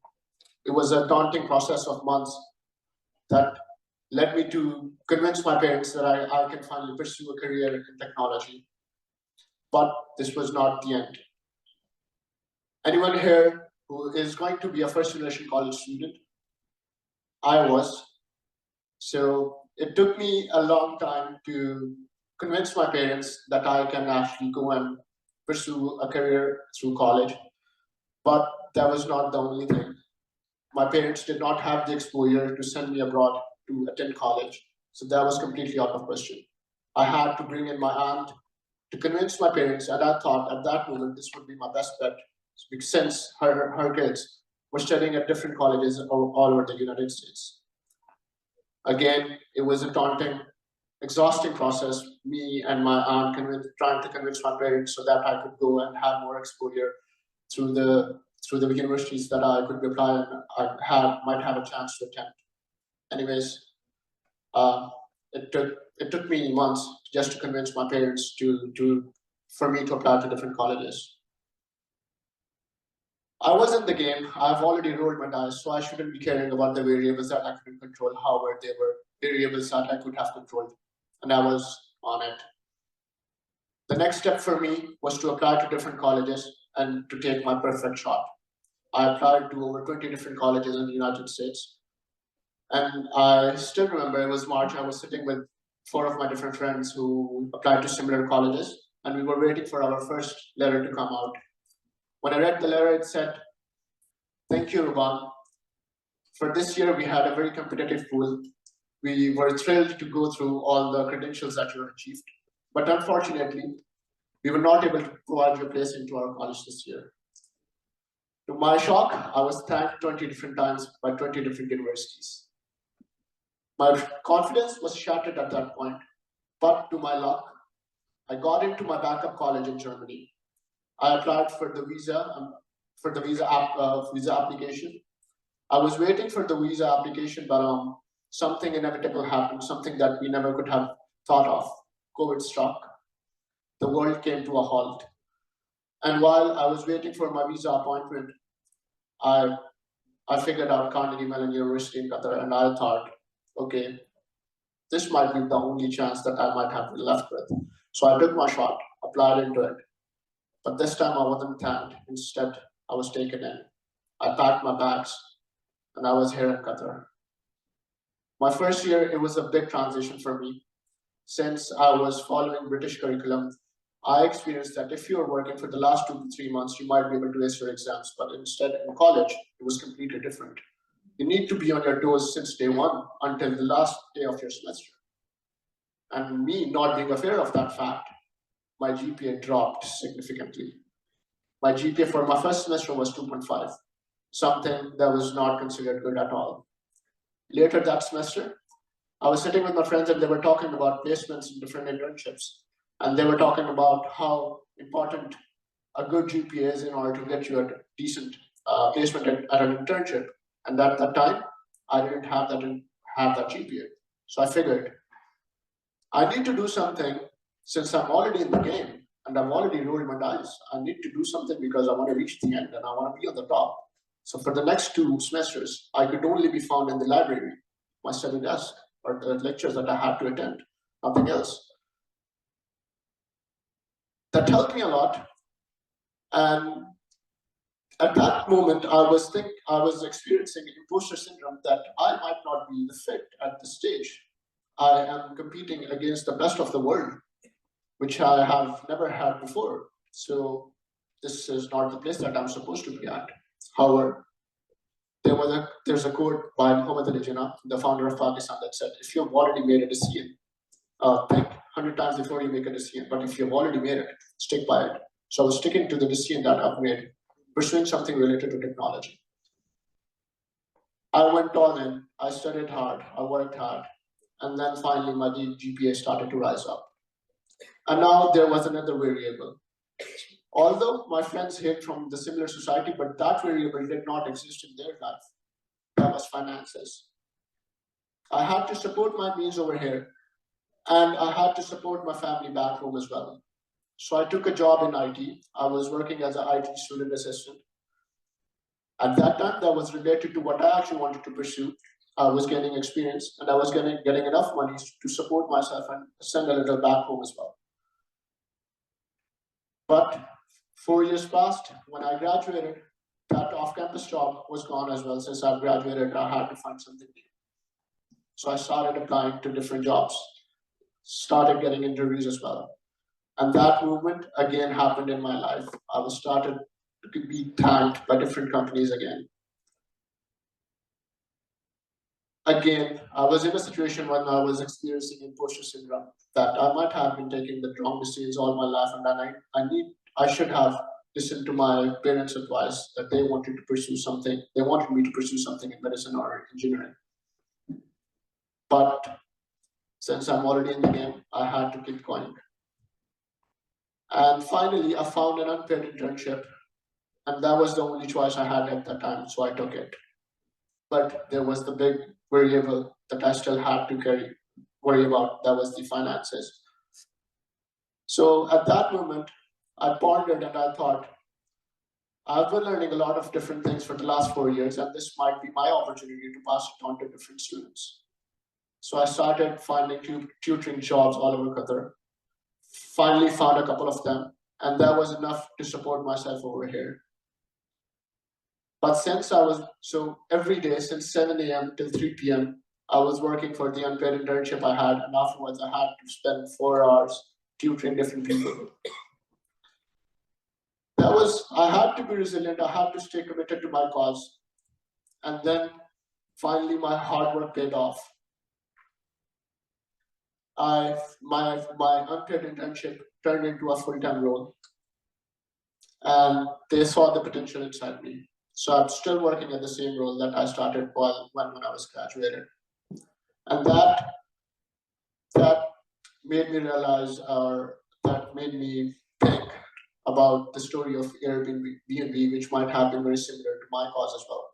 It was a daunting process of months that led me to convince my parents that I can finally pursue a career in technology. But this was not the end. Anyone here who is going to be a first generation college student? I was. So it took me a long time to convince my parents that I can actually go and pursue a career through college. But that was not the only thing. My parents did not have the exposure to send me abroad to attend college. So that was completely out of question. I had to bring in my aunt to convince my parents, and I thought at that moment this would be my best bet, since her kids were studying at different colleges all over the United States. Again, it was a daunting, exhausting process, me and my aunt trying to convince my parents so that I could go and have more exposure through the universities that I could apply and might have a chance to attend. Anyways, it took me months just to convince my parents for me to apply to different colleges. I was in the game. I've already rolled my dice, so I shouldn't be caring about the variables that I couldn't control. However, they were variables that I could have controlled, and I was on it. The next step for me was to apply to different colleges and to take my perfect shot. I applied to over 20 different colleges in the United States. And I still remember it was March. I was sitting with 4 of my different friends who applied to similar colleges, and we were waiting for our first letter to come out. When I read the letter, it said, "Thank you, Ruban. For this year, we had a very competitive pool. We were thrilled to go through all the credentials that you have achieved. But unfortunately, we were not able to provide your place into our college this year." To my shock, I was thanked 20 different times by 20 different universities. My confidence was shattered at that point, but to my luck, I got into my backup college in Germany. I applied for the visa application. I was waiting for the visa application, but something inevitable happened, something that we never could have thought of. COVID struck. The world came to a halt. And while I was waiting for my visa appointment, I figured out Carnegie Mellon University in Qatar, and I thought, okay, this might be the only chance that I might have been left with. So I took my shot, applied into it. But this time I wasn't thanked. Instead, I was taken in. I packed my bags, and I was here in Qatar. My first year, it was a big transition for me. Since I was following British curriculum, I experienced that if you're working for the last 2 to 3 months, you might be able to ace your exams. But instead, in college, it was completely different. You need to be on your toes since day one until the last day of your semester. And me not being aware of that fact, my GPA dropped significantly. My GPA for my first semester was 2.5, something that was not considered good at all. Later that semester, I was sitting with my friends and they were talking about placements in different internships. And they were talking about how important a good GPA is in order to get you a decent placement at an internship. And at that time, I didn't have that GPA. So I figured, I need to do something since I'm already in the game and I've already rolled my dice. I need to do something because I want to reach the end and I want to be on the top. So for the next 2 semesters, I could only be found in the library, my study desk, or the lectures that I had to attend, nothing else. That helped me a lot. And at that moment, I was experiencing imposter syndrome that I might not be the fit at this stage. I am competing against the best of the world, which I have never had before. So this is not the place that I'm supposed to be at. However, there's a quote by Muhammad Ali Jinnah, the founder of Pakistan, that said, if you've already made a decision, think 100 times before you make a decision. But if you've already made it, stick by it. So I was sticking to the decision that I've made, pursuing something related to technology. I went all in, I studied hard, I worked hard, and then finally my GPA started to rise up. And now there was another variable. Although my friends hailed from the similar society, but that variable did not exist in their life. That was finances. I had to support my means over here, and I had to support my family back home as well. So I took a job in IT. I was working as an IT student assistant. At that time, that was related to what I actually wanted to pursue. I was getting experience, and I was getting enough money to support myself and send a little back home as well. But 4 years passed. When I graduated, that off-campus job was gone as well. Since I graduated, I had to find something new. So I started applying to different jobs, started getting interviews as well. And that movement again happened in my life. I was started to be thanked by different companies again. Again, I was in a situation when I was experiencing imposter syndrome, that I might have been taking the wrong decisions all my life, and then I should have listened to my parents' advice that they wanted to pursue something. They wanted me to pursue something in medicine or engineering. But since I'm already in the game, I had to keep going. And finally, I found an unpaid internship, and that was the only choice I had at that time, so I took it. But there was the big variable that I still had to worry about, that was the finances. So at that moment, I pondered and I thought, I've been learning a lot of different things for the last 4 years, and this might be my opportunity to pass it on to different students. So I started finding tutoring jobs all over Qatar. Finally found a couple of them, and that was enough to support myself over here. But since every day since 7 a.m. till 3 p.m., I was working for the unpaid internship I had, and afterwards I had to spend 4 hours tutoring different people. I had to be resilient, I had to stay committed to my cause. And then finally my hard work paid off. My unpaid internship turned into a full-time role. And they saw the potential inside me. So I'm still working at the same role that I started when I was graduated. And that made me realize, or that made me think about the story of Airbnb, which might have been very similar to my cause as well.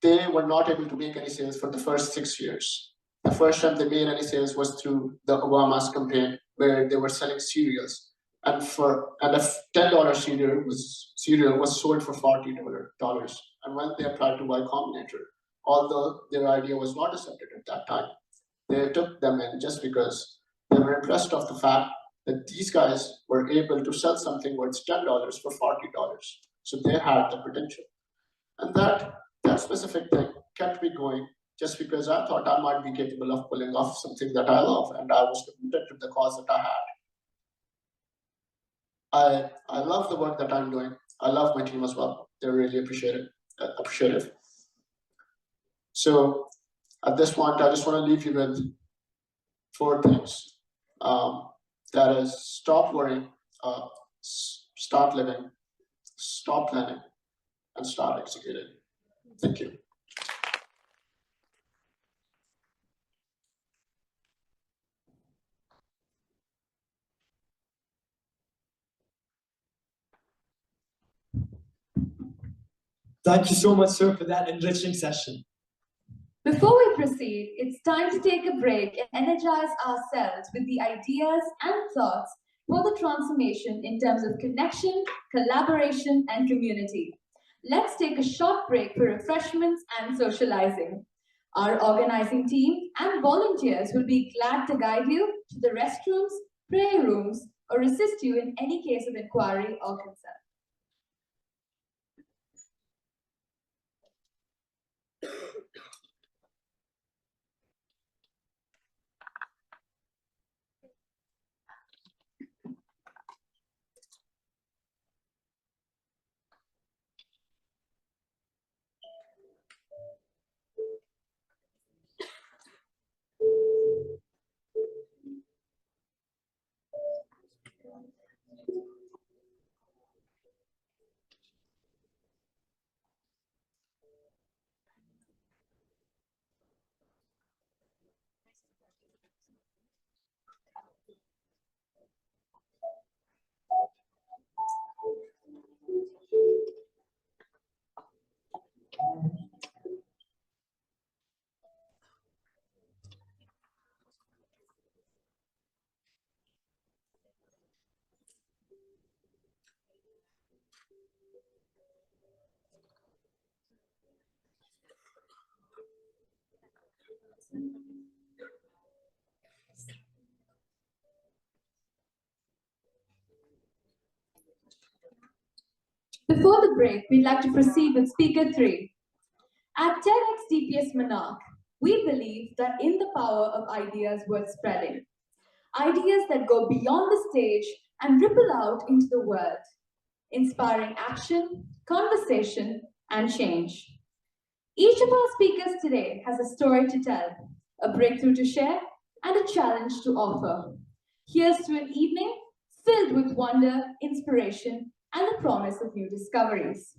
They were not able to make any sales for the first 6 years. The first time they made any sales was through the Obama's campaign, where they were selling cereals. And a $10 cereal was sold for $40. And when they applied to Y Combinator, although their idea was not accepted at that time, they took them in just because they were impressed of the fact that these guys were able to sell something worth $10 for $40. So they had the potential. And that specific thing kept me going just because I thought I might be capable of pulling off something that I love, and I was committed to the cause that I had. I love the work that I'm doing. I love my team as well. They're really appreciative. So at this point, I just want to leave you with 4 things. That is, stop worrying, start living, stop planning, and start executing. Thank you. Thank you so much, sir, for that enriching session. Before we proceed, it's time to take a break and energize ourselves with the ideas and thoughts for the transformation in terms of connection, collaboration, and community. Let's take a short break for refreshments and socializing. Our organizing team and volunteers will be glad to guide you to the restrooms, prayer rooms, or assist you in any case of inquiry or concern. Before the break, we'd like to proceed with Speaker 3. At TEDx DPS Monarch, we believe that in the power of ideas worth spreading. Ideas that go beyond the stage and ripple out into the world, inspiring action, conversation, and change. Each of our speakers today has a story to tell, a breakthrough to share, and a challenge to offer. Here's to an evening filled with wonder, inspiration, and the promise of new discoveries.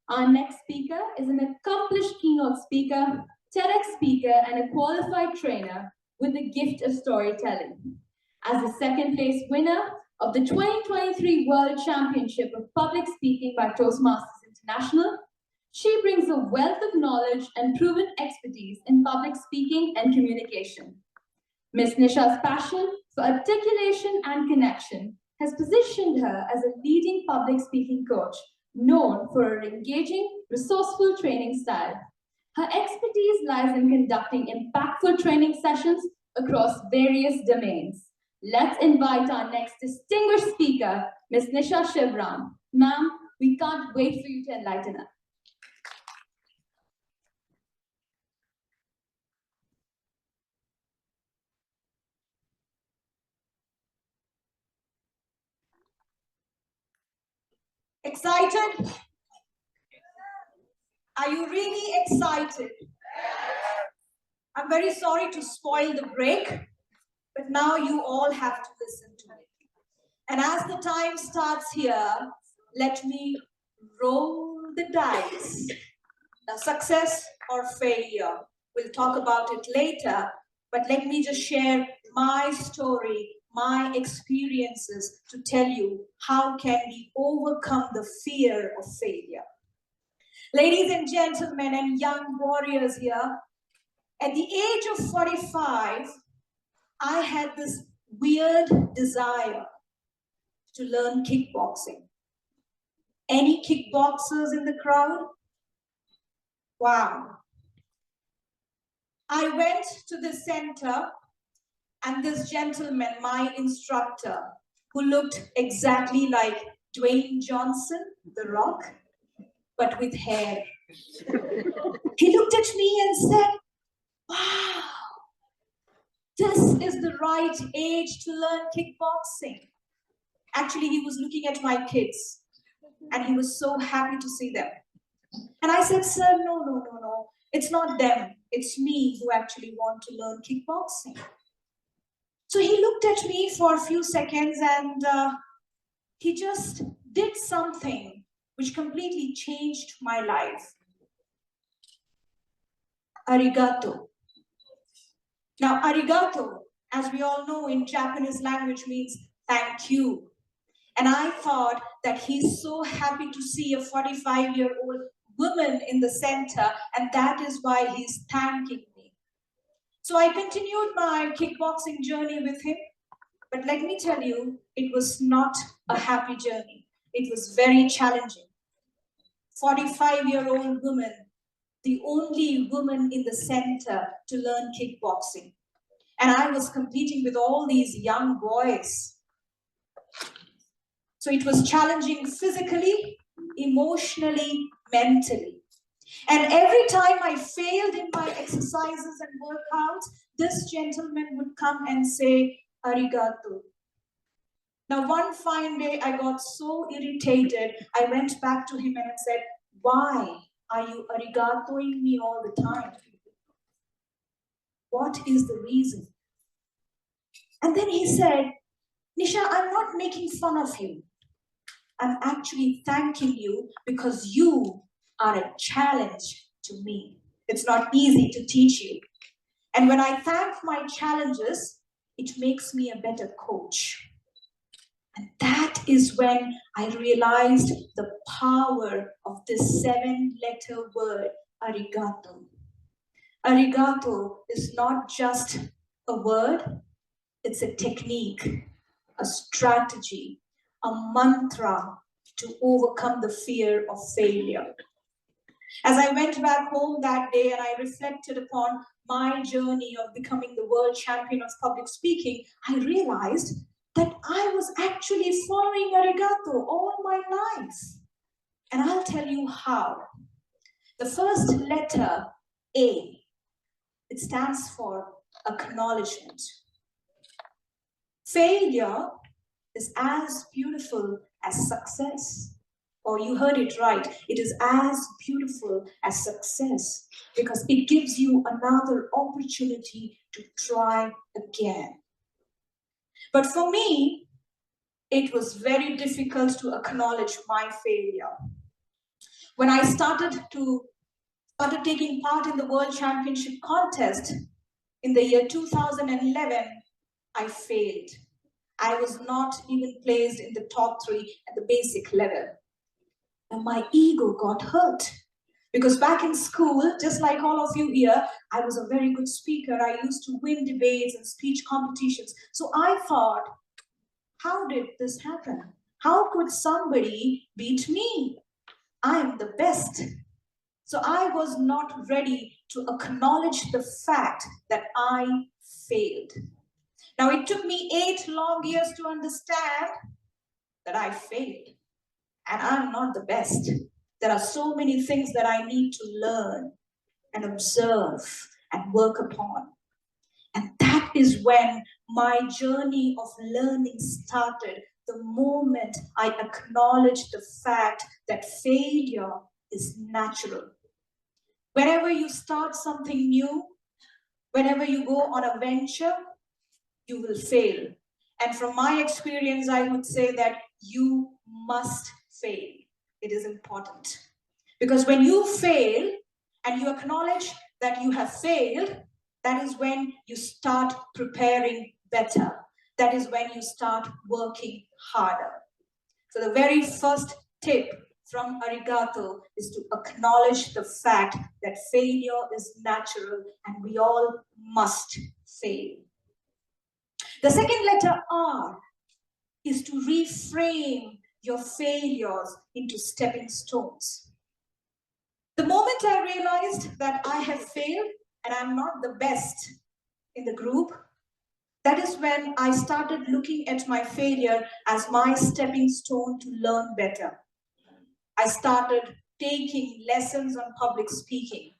Our next speaker is an accomplished keynote speaker, TEDx speaker, and a qualified trainer with the gift of storytelling. As the second place winner of the 2023 World Championship of Public Speaking by Toastmasters International, she brings a wealth of knowledge and proven expertise in public speaking and communication. Ms. Nisha's passion for articulation and connection has positioned her as a leading public speaking coach, known for her engaging, resourceful training style. Her expertise lies in conducting impactful training sessions across various domains. Let's invite our next distinguished speaker, Ms. Nisha Shivram. Ma'am, We can't wait for you to enlighten us. Excited? Are you really excited? I'm very sorry to spoil the break, but now you all have to listen to it. And as the time starts here, let me roll the dice. Now, success or failure, we'll talk about it later, but let me just share my story, my experiences to tell you how can we overcome the fear of failure. Ladies and gentlemen and young warriors here, at the age of 45, I had this weird desire to learn kickboxing. Any kickboxers in the crowd? Wow. I went to the center and this gentleman, my instructor, who looked exactly like Dwayne Johnson, The Rock, but with hair. He looked at me and said, wow, this is the right age to learn kickboxing. Actually, he was looking at my kids and he was so happy to see them. And I said, sir, no. It's not them. It's me who actually want to learn kickboxing. So he looked at me for a few seconds and he just did something which completely changed my life. Arigato. Now, arigato, as we all know in Japanese language, means thank you. And I thought that he's so happy to see a 45-year-old woman in the center, and that is why he's thanking me. So I continued my kickboxing journey with him, but let me tell you, it was not a happy journey. It was very challenging. 45-year-old woman, the only woman in the center to learn kickboxing. And I was competing with all these young boys. So it was challenging physically, emotionally, mentally. And every time I failed in my exercises and workouts, this gentleman would come and say, arigato. Now, one fine day, I got so irritated, I went back to him and said, why are you arigatoing me all the time? What is the reason? And then he said, Nisha, I'm not making fun of you. I'm actually thanking you because you are a challenge to me. It's not easy to teach you. And when I thank my challenges, it makes me a better coach. And that is when I realized the power of this 7-letter word, arigato. Arigato is not just a word, it's a technique, a strategy, a mantra to overcome the fear of failure. As I went back home that day and I reflected upon my journey of becoming the world champion of public speaking, I realized that I was actually following arigato all my life. And I'll tell you how. The first letter, A, it stands for acknowledgement. Failure is as beautiful as success. Or you heard it right, it is as beautiful as success because it gives you another opportunity to try again. But for me, it was very difficult to acknowledge my failure. When I started taking part in the World Championship contest in the year 2011, I failed. I was not even placed in the top 3 at the basic level. And my ego got hurt. Because back in school, just like all of you here, I was a very good speaker. I used to win debates and speech competitions. So I thought, how did this happen? How could somebody beat me? I am the best. So I was not ready to acknowledge the fact that I failed. Now, it took me 8 long years to understand that I failed. and I'm not the best. There are so many things that I need to learn and observe and work upon. And that is when my journey of learning started, the moment I acknowledged the fact that failure is natural. Whenever you start something new, whenever you go on a venture, you will fail. And from my experience, I would say that you must fail. It is important. Because when you fail and you acknowledge that you have failed, that is when you start preparing better. That is when you start working harder. So the very first tip from Arigato is to acknowledge the fact that failure is natural and we all must fail. The second letter R is to reframe your failures into stepping stones. The moment I realized that I have failed and I'm not the best in the group, that is when I started looking at my failure as my stepping stone to learn better. I started taking lessons on public speaking.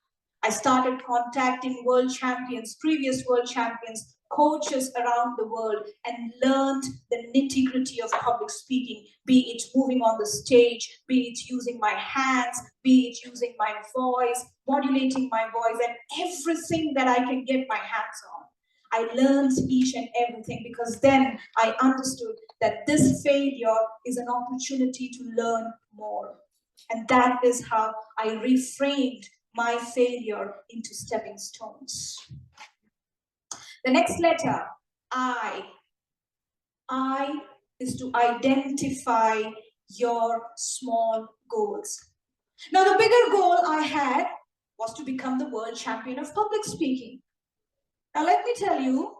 I started contacting world champions, previous world champions, coaches around the world, and learned the nitty-gritty of public speaking, be it moving on the stage, be it using my hands, be it using my voice, modulating my voice, and everything that I can get my hands on. I learned each and everything because then I understood that this failure is an opportunity to learn more. And that is how I reframed my failure into stepping stones. The next letter, I is to identify your small goals. Now, the bigger goal I had was to become the world champion of public speaking. Now, let me tell you,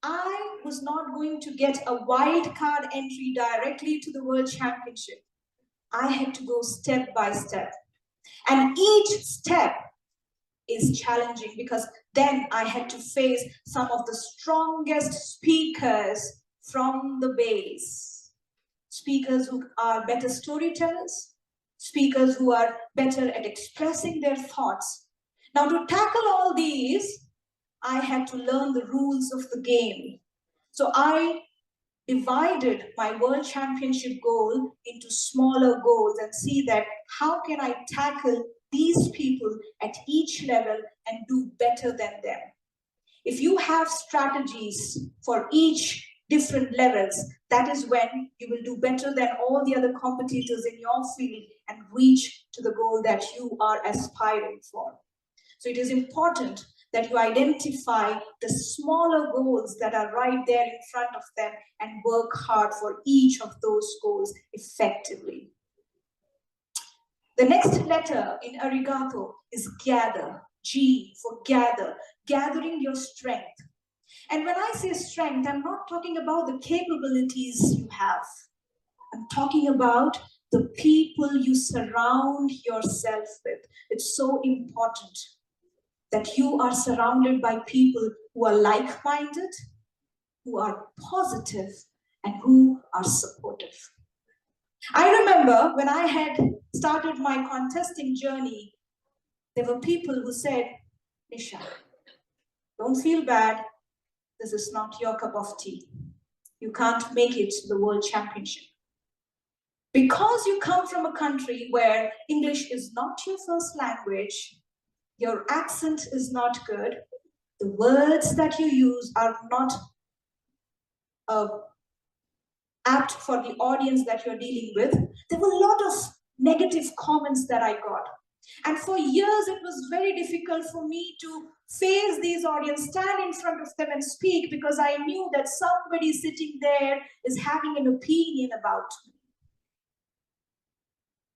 I was not going to get a wild card entry directly to the world championship. I had to go step by step. And each step is challenging because then I had to face some of the strongest speakers from the base. Speakers who are better storytellers, speakers who are better at expressing their thoughts. Now, to tackle all these, I had to learn the rules of the game. So I divided my world championship goal into smaller goals and see that how can I tackle these people at each level and do better than them. If you have strategies for each different levels, that is when you will do better than all the other competitors in your field and reach to the goal that you are aspiring for. So it is important that you identify the smaller goals that are right there in front of them and work hard for each of those goals effectively. The next letter in Arigato is gather, G for gather, gathering your strength. And when I say strength, I'm not talking about the capabilities you have. I'm talking about the people you surround yourself with. It's so important that you are surrounded by people who are like-minded, who are positive, and who are supportive. I remember when I had started my contesting journey, there were people who said, Nisha, don't feel bad. This is not your cup of tea. You can't make it to the World Championship. Because you come from a country where English is not your first language, your accent is not good, the words that you use are not apt for the audience that you're dealing with. There were a lot of negative comments that I got. And for years, it was very difficult for me to face these audience, stand in front of them and speak because I knew that somebody sitting there is having an opinion about me.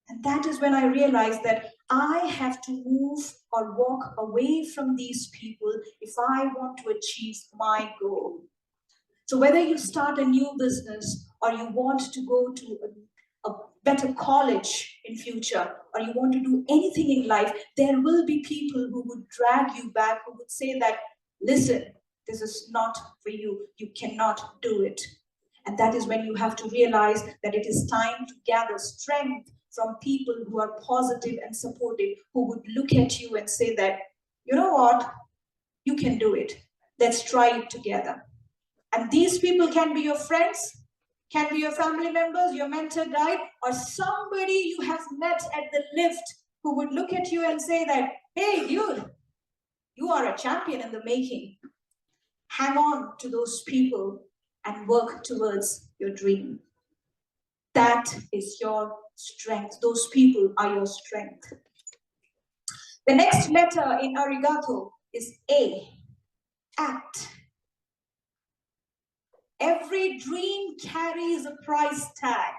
And that is when I realized that I have to move or walk away from these people if I want to achieve my goal. So whether you start a new business or you want to go to a better college in future or you want to do anything in life, there will be people who would drag you back, who would say that, listen, this is not for you. You cannot do it. And that is when you have to realize that it is time to gather strength from people who are positive and supportive, who would look at you and say that, you know what, you can do it. Let's try it together. And these people can be your friends, can be your family members, your mentor guide, or somebody you have met at the lift who would look at you and say that, hey, dude, you are a champion in the making. Hang on to those people and work towards your dream. That is your strength. Those people are your strength. The next letter in arigato is A, act. Every dream carries a price tag.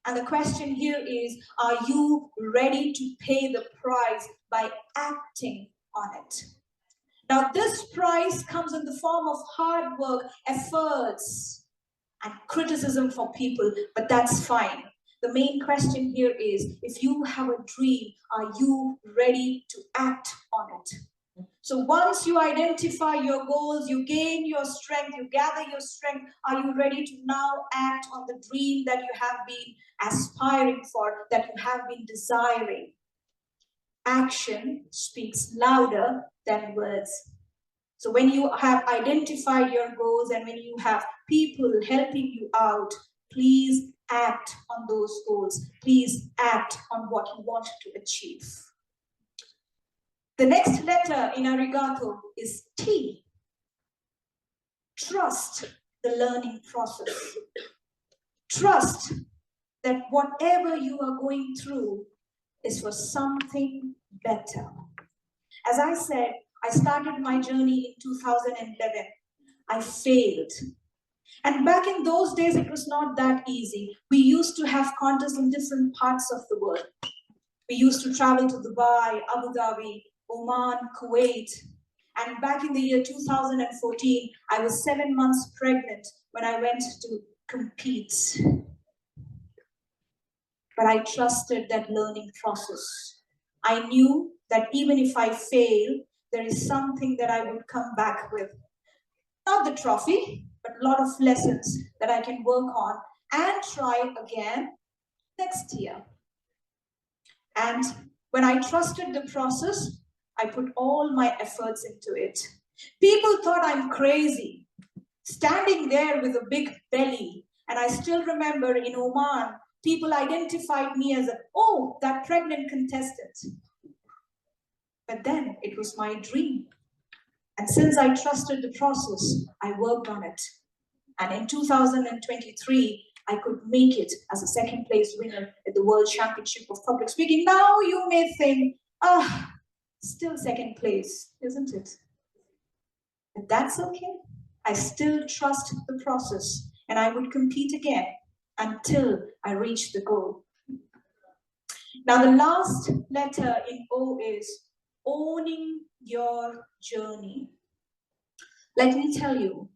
And the question here is, are you ready to pay the price by acting on it? Now, this price comes in the form of hard work, efforts, and criticism from people, but that's fine. The main question here is, if you have a dream, are you ready to act on it? So once you identify your goals, you gain your strength, you gather your strength, are you ready to now act on the dream that you have been aspiring for, that you have been desiring? Action speaks louder than words. So when you have identified your goals and when you have people helping you out, please act on those goals. Please act on what you want to achieve. The next letter in arigato is T. Trust the learning process. Trust that whatever you are going through is for something better. As I said, I started my journey in 2011. I failed. And back in those days, it was not that easy. We used to have contests in different parts of the world. We used to travel to Dubai, Abu Dhabi, Oman, Kuwait. And back in the year 2014, I was 7 months pregnant when I went to compete. But I trusted that learning process. I knew that even if I fail, there is something that I would come back with. Not the trophy, but a lot of lessons that I can work on and try again next year. And when I trusted the process, I put all my efforts into it. People thought I'm crazy, standing there with a big belly. And I still remember in Oman, people identified me as that pregnant contestant. But then it was my dream. And since I trusted the process, I worked on it. And in 2023, I could make it as a second place winner at the World Championship of Public Speaking. Now you may think, still second place, isn't it? But that's okay. I still trust the process and I would compete again until I reach the goal. Now the last letter in O is owning your journey. Let me tell you,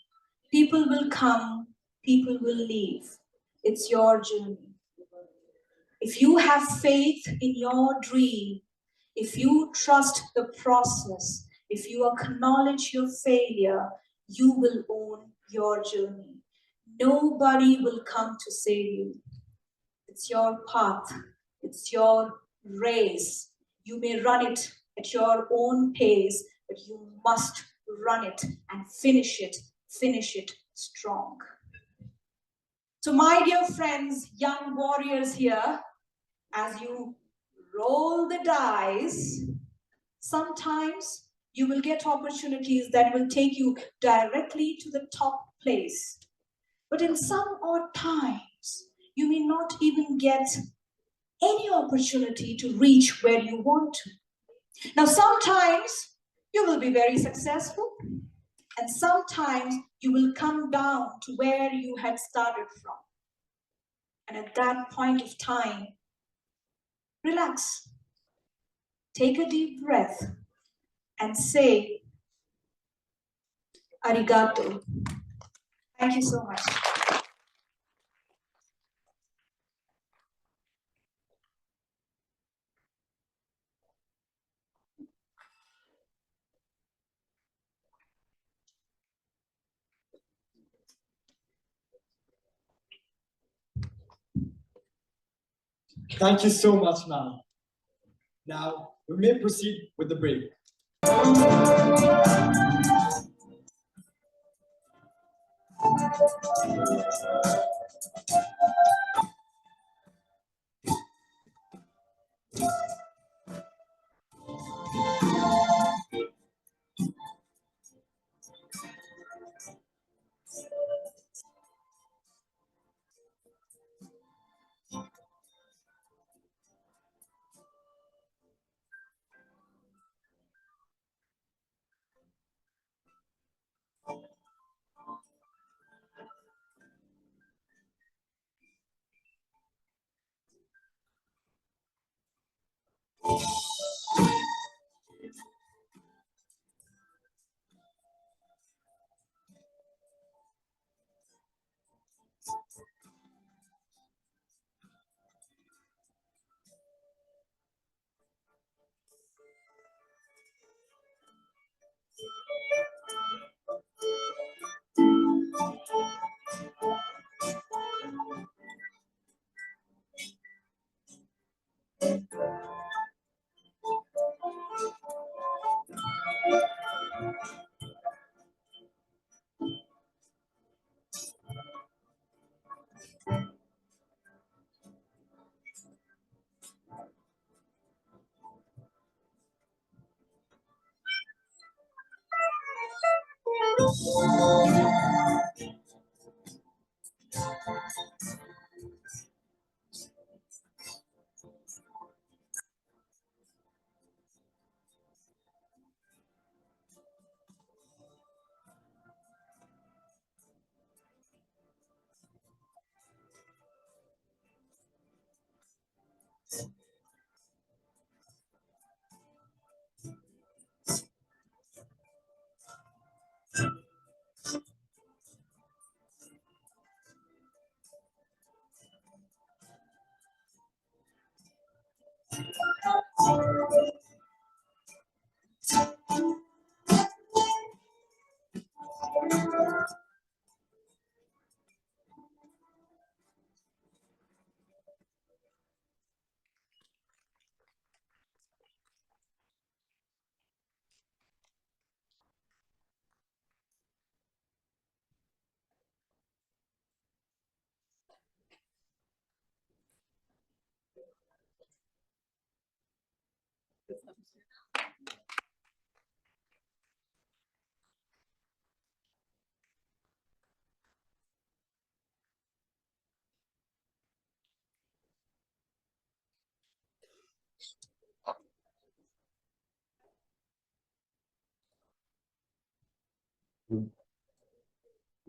people will come, people will leave. It's your journey. If you have faith in your dream, if you trust the process, if you acknowledge your failure, you will own your journey. Nobody will come to save you. It's your path. It's your race. You may run it at your own pace, but you must run it and finish it strong. So my dear friends, young warriors here, as you roll the dice, sometimes you will get opportunities that will take you directly to the top place. But in some odd times, you may not even get any opportunity to reach where you want to. Now, sometimes you will be very successful, and sometimes you will come down to where you had started from. And at that point of time, relax. Take a deep breath and say, arigato. Thank you so much. Thank you so much, ma'am. Now, we may proceed with the break.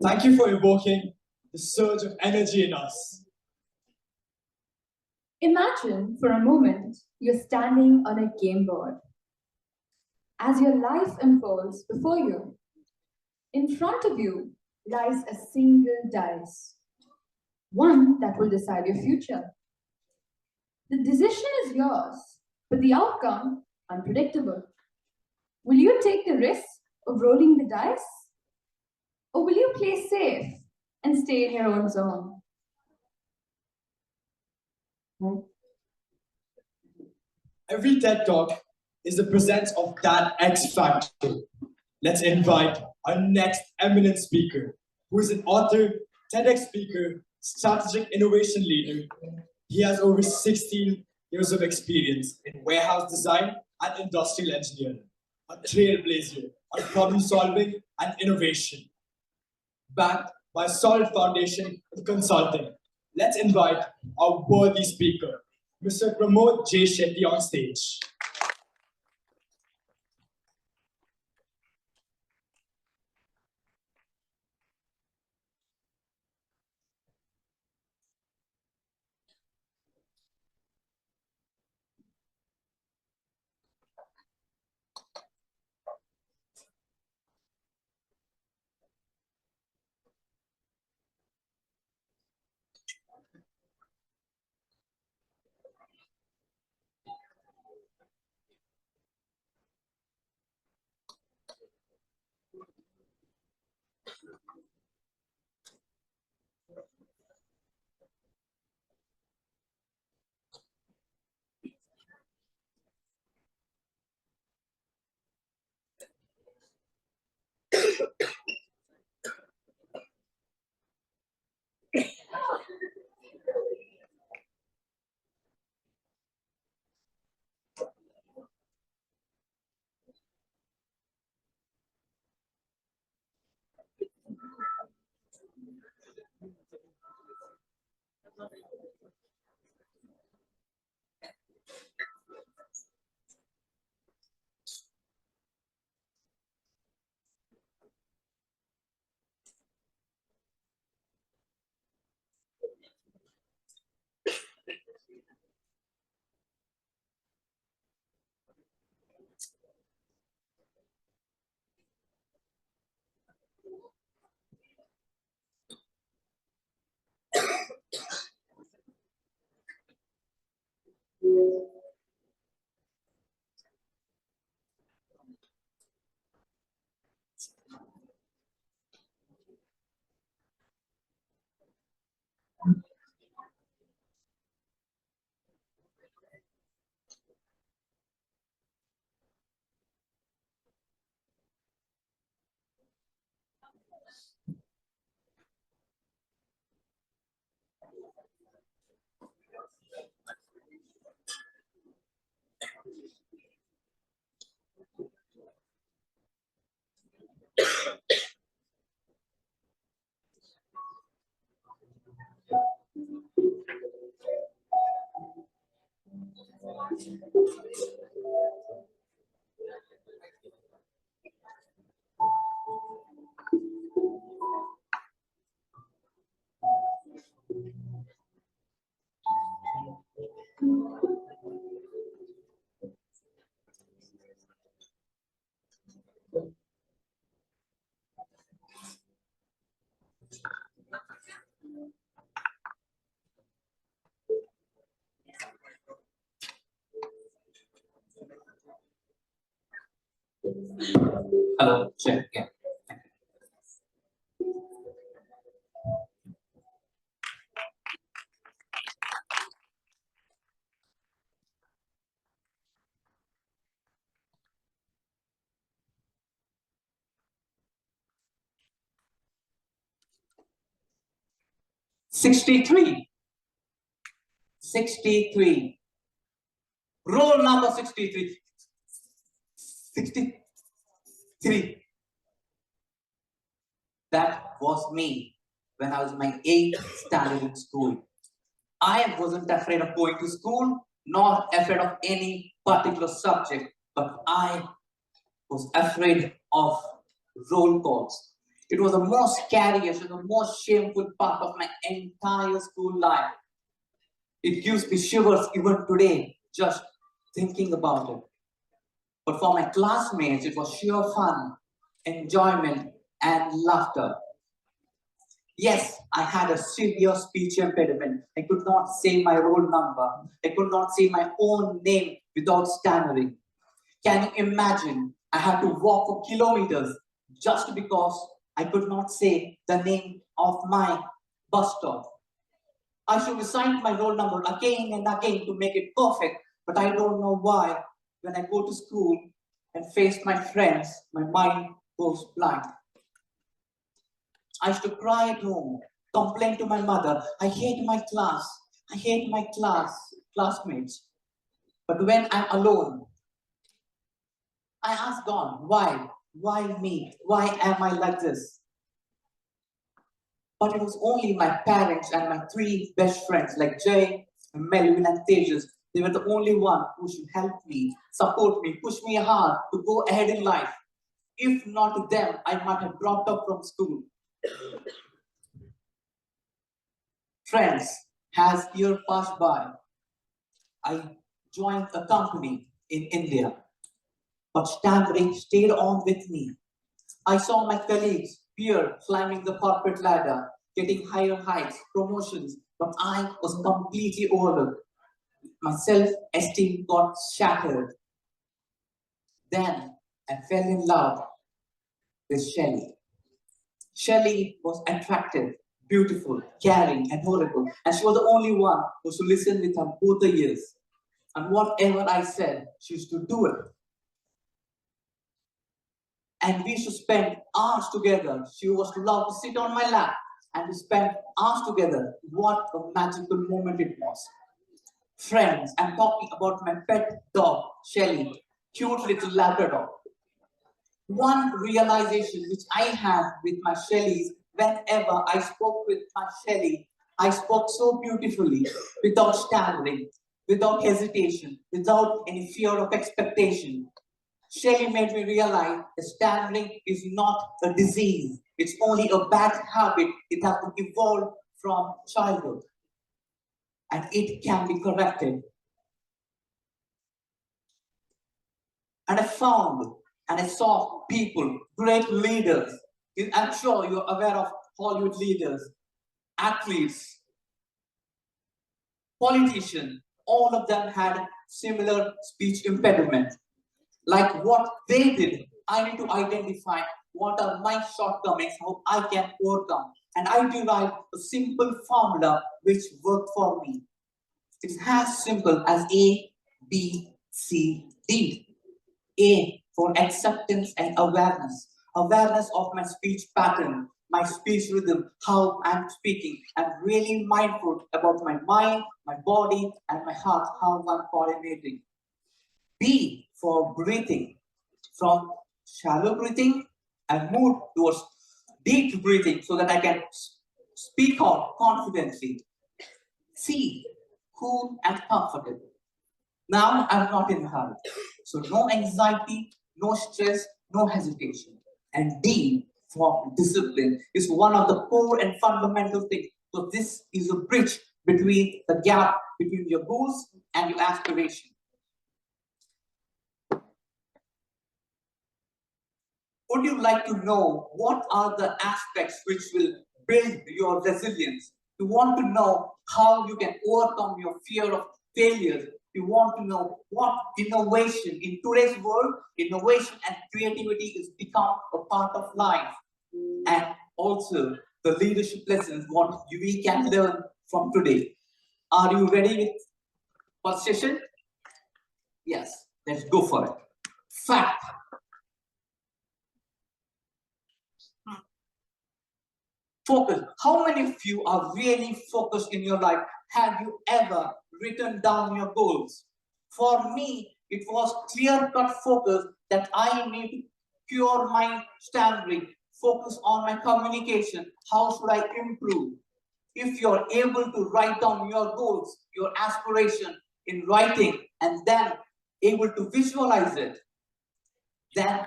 Thank you for evoking the surge of energy in us. Imagine for a moment you're standing on a game board. As your life unfolds before you, in front of you lies a single dice, one that will decide your future. The decision is yours, but the outcome unpredictable. Will you take the risk of rolling the dice? Or will you play safe and stay in your own zone? Every TED Talk is the presence of that X factor. Let's invite our next eminent speaker, who is an author, TEDx speaker, strategic innovation leader. He has over 16 years of experience in warehouse design and industrial engineering, a trailblazer on problem solving and innovation. Backed by a solid foundation in consulting, let's invite our worthy speaker, Mr. Pramod Shetty on stage. Hello, check, yeah. 63. 63. Roll number 63. 63. That was me when I was in my 8th standard in school. I wasn't afraid of going to school, nor afraid of any particular subject, but I was afraid of roll calls. It was the most scariest and the most shameful part of my entire school life. It gives me shivers even today, just thinking about it. But for my classmates, it was sheer fun, enjoyment, and laughter. Yes, I had a severe speech impediment. I could not say my roll number. I could not say my own name without stammering. Can you imagine? I had to walk for kilometers just because I could not say the name of my bus stop. I should recite my roll number again and again to make it perfect, but I don't know why. When I go to school and face my friends, my mind goes blank. I used to cry at home, complain to my mother, I hate my class, I hate my classmates. But when I'm alone, I ask God, why? Why me? Why am I like this? But it was only my parents and my 3 best friends like Jay, Melvin and Tejas. They were the only one who should help me, support me, push me hard to go ahead in life. If not them, I might have dropped out from school. Friends, as years passed by, I joined a company in India, but stammering stayed on with me. I saw my colleagues, peer, climbing the corporate ladder, getting higher heights, promotions, but I was completely overlooked. My self-esteem got shattered. Then I fell in love with Shelley. Shelley was attractive, beautiful, caring, adorable, and she was the only one who used to listen with her both the ears. And whatever I said, she used to do it. And we used to spend hours together. She was to love to sit on my lap, and we spent hours together. What a magical moment it was. Friends, I'm talking about my pet dog, Shelly, cute little Labrador. One realization which I had with my Shellys, whenever I spoke with my Shelly, I spoke so beautifully, without stammering, without hesitation, without any fear of expectation. Shelley made me realize that stammering is not a disease. It's only a bad habit. It has to evolve from childhood. And it can be corrected. And I found and I saw people, great leaders. I'm sure you're aware of Hollywood leaders, athletes, politicians. All of them had similar speech impediment. Like what they did, I need to identify what are my shortcomings, how I can overcome. And I derived a simple formula which worked for me. It's as simple as A, B, C, D. A for acceptance and awareness. Awareness of my speech pattern, my speech rhythm, how I'm speaking. I'm really mindful about my mind, my body, and my heart, how I'm coordinating. B for breathing. From shallow breathing, I move towards deep breathing so that I can speak out confidently. C, cool and comfortable. Now I'm not in a hurry. So no anxiety, no stress, no hesitation. And D for discipline is one of the core and fundamental things. So this is a bridge between the gap between your goals and your aspiration. Would you like to know what are the aspects which will build your resilience? You want to know how you can overcome your fear of failure, you want to know what innovation in today's world, innovation and creativity is become a part of life. And also the leadership lessons, what we can learn from today. Are you ready with first session? Yes, let's go for it. Fact. Focus. How many of you are really focused in your life? Have you ever written down your goals? For me, it was clear-cut focus that I need to cure my stammering, focus on my communication. How should I improve? If you're able to write down your goals, your aspiration in writing, and then able to visualize it, then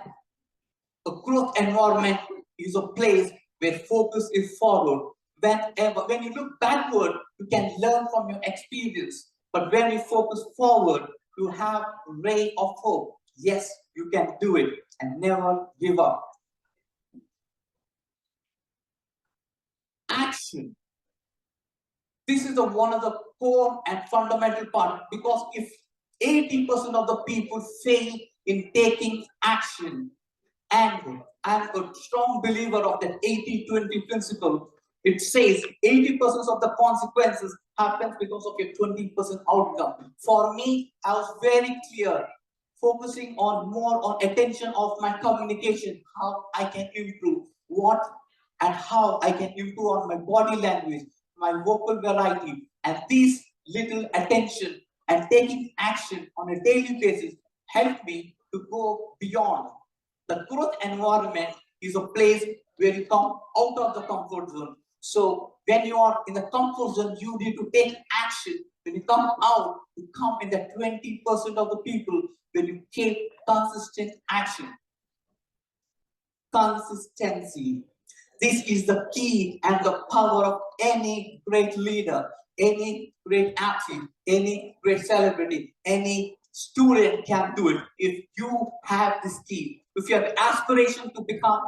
a growth environment is a place where focus is forward. When you look backward, you can learn from your experience. But when you focus forward, you have a ray of hope. Yes, you can do it and never give up. Action. This is one of the core and fundamental part, because if 80% of the people fail in taking action, and I'm a strong believer of that 80-20 principle. It says 80% of the consequences happen because of your 20% outcome. For me, I was very clear, focusing on more on attention of my communication, how I can improve, what and how I can improve on my body language, my vocal variety, and these little attention and taking action on a daily basis helped me to go beyond. The growth environment is a place where you come out of the comfort zone. So when you are in the comfort zone, you need to take action. When you come out, you come in the 20% of the people when you take consistent action. Consistency. This is the key and the power of any great leader, any great athlete, any great celebrity, any student can do it if you have this key. If you have the aspiration to become,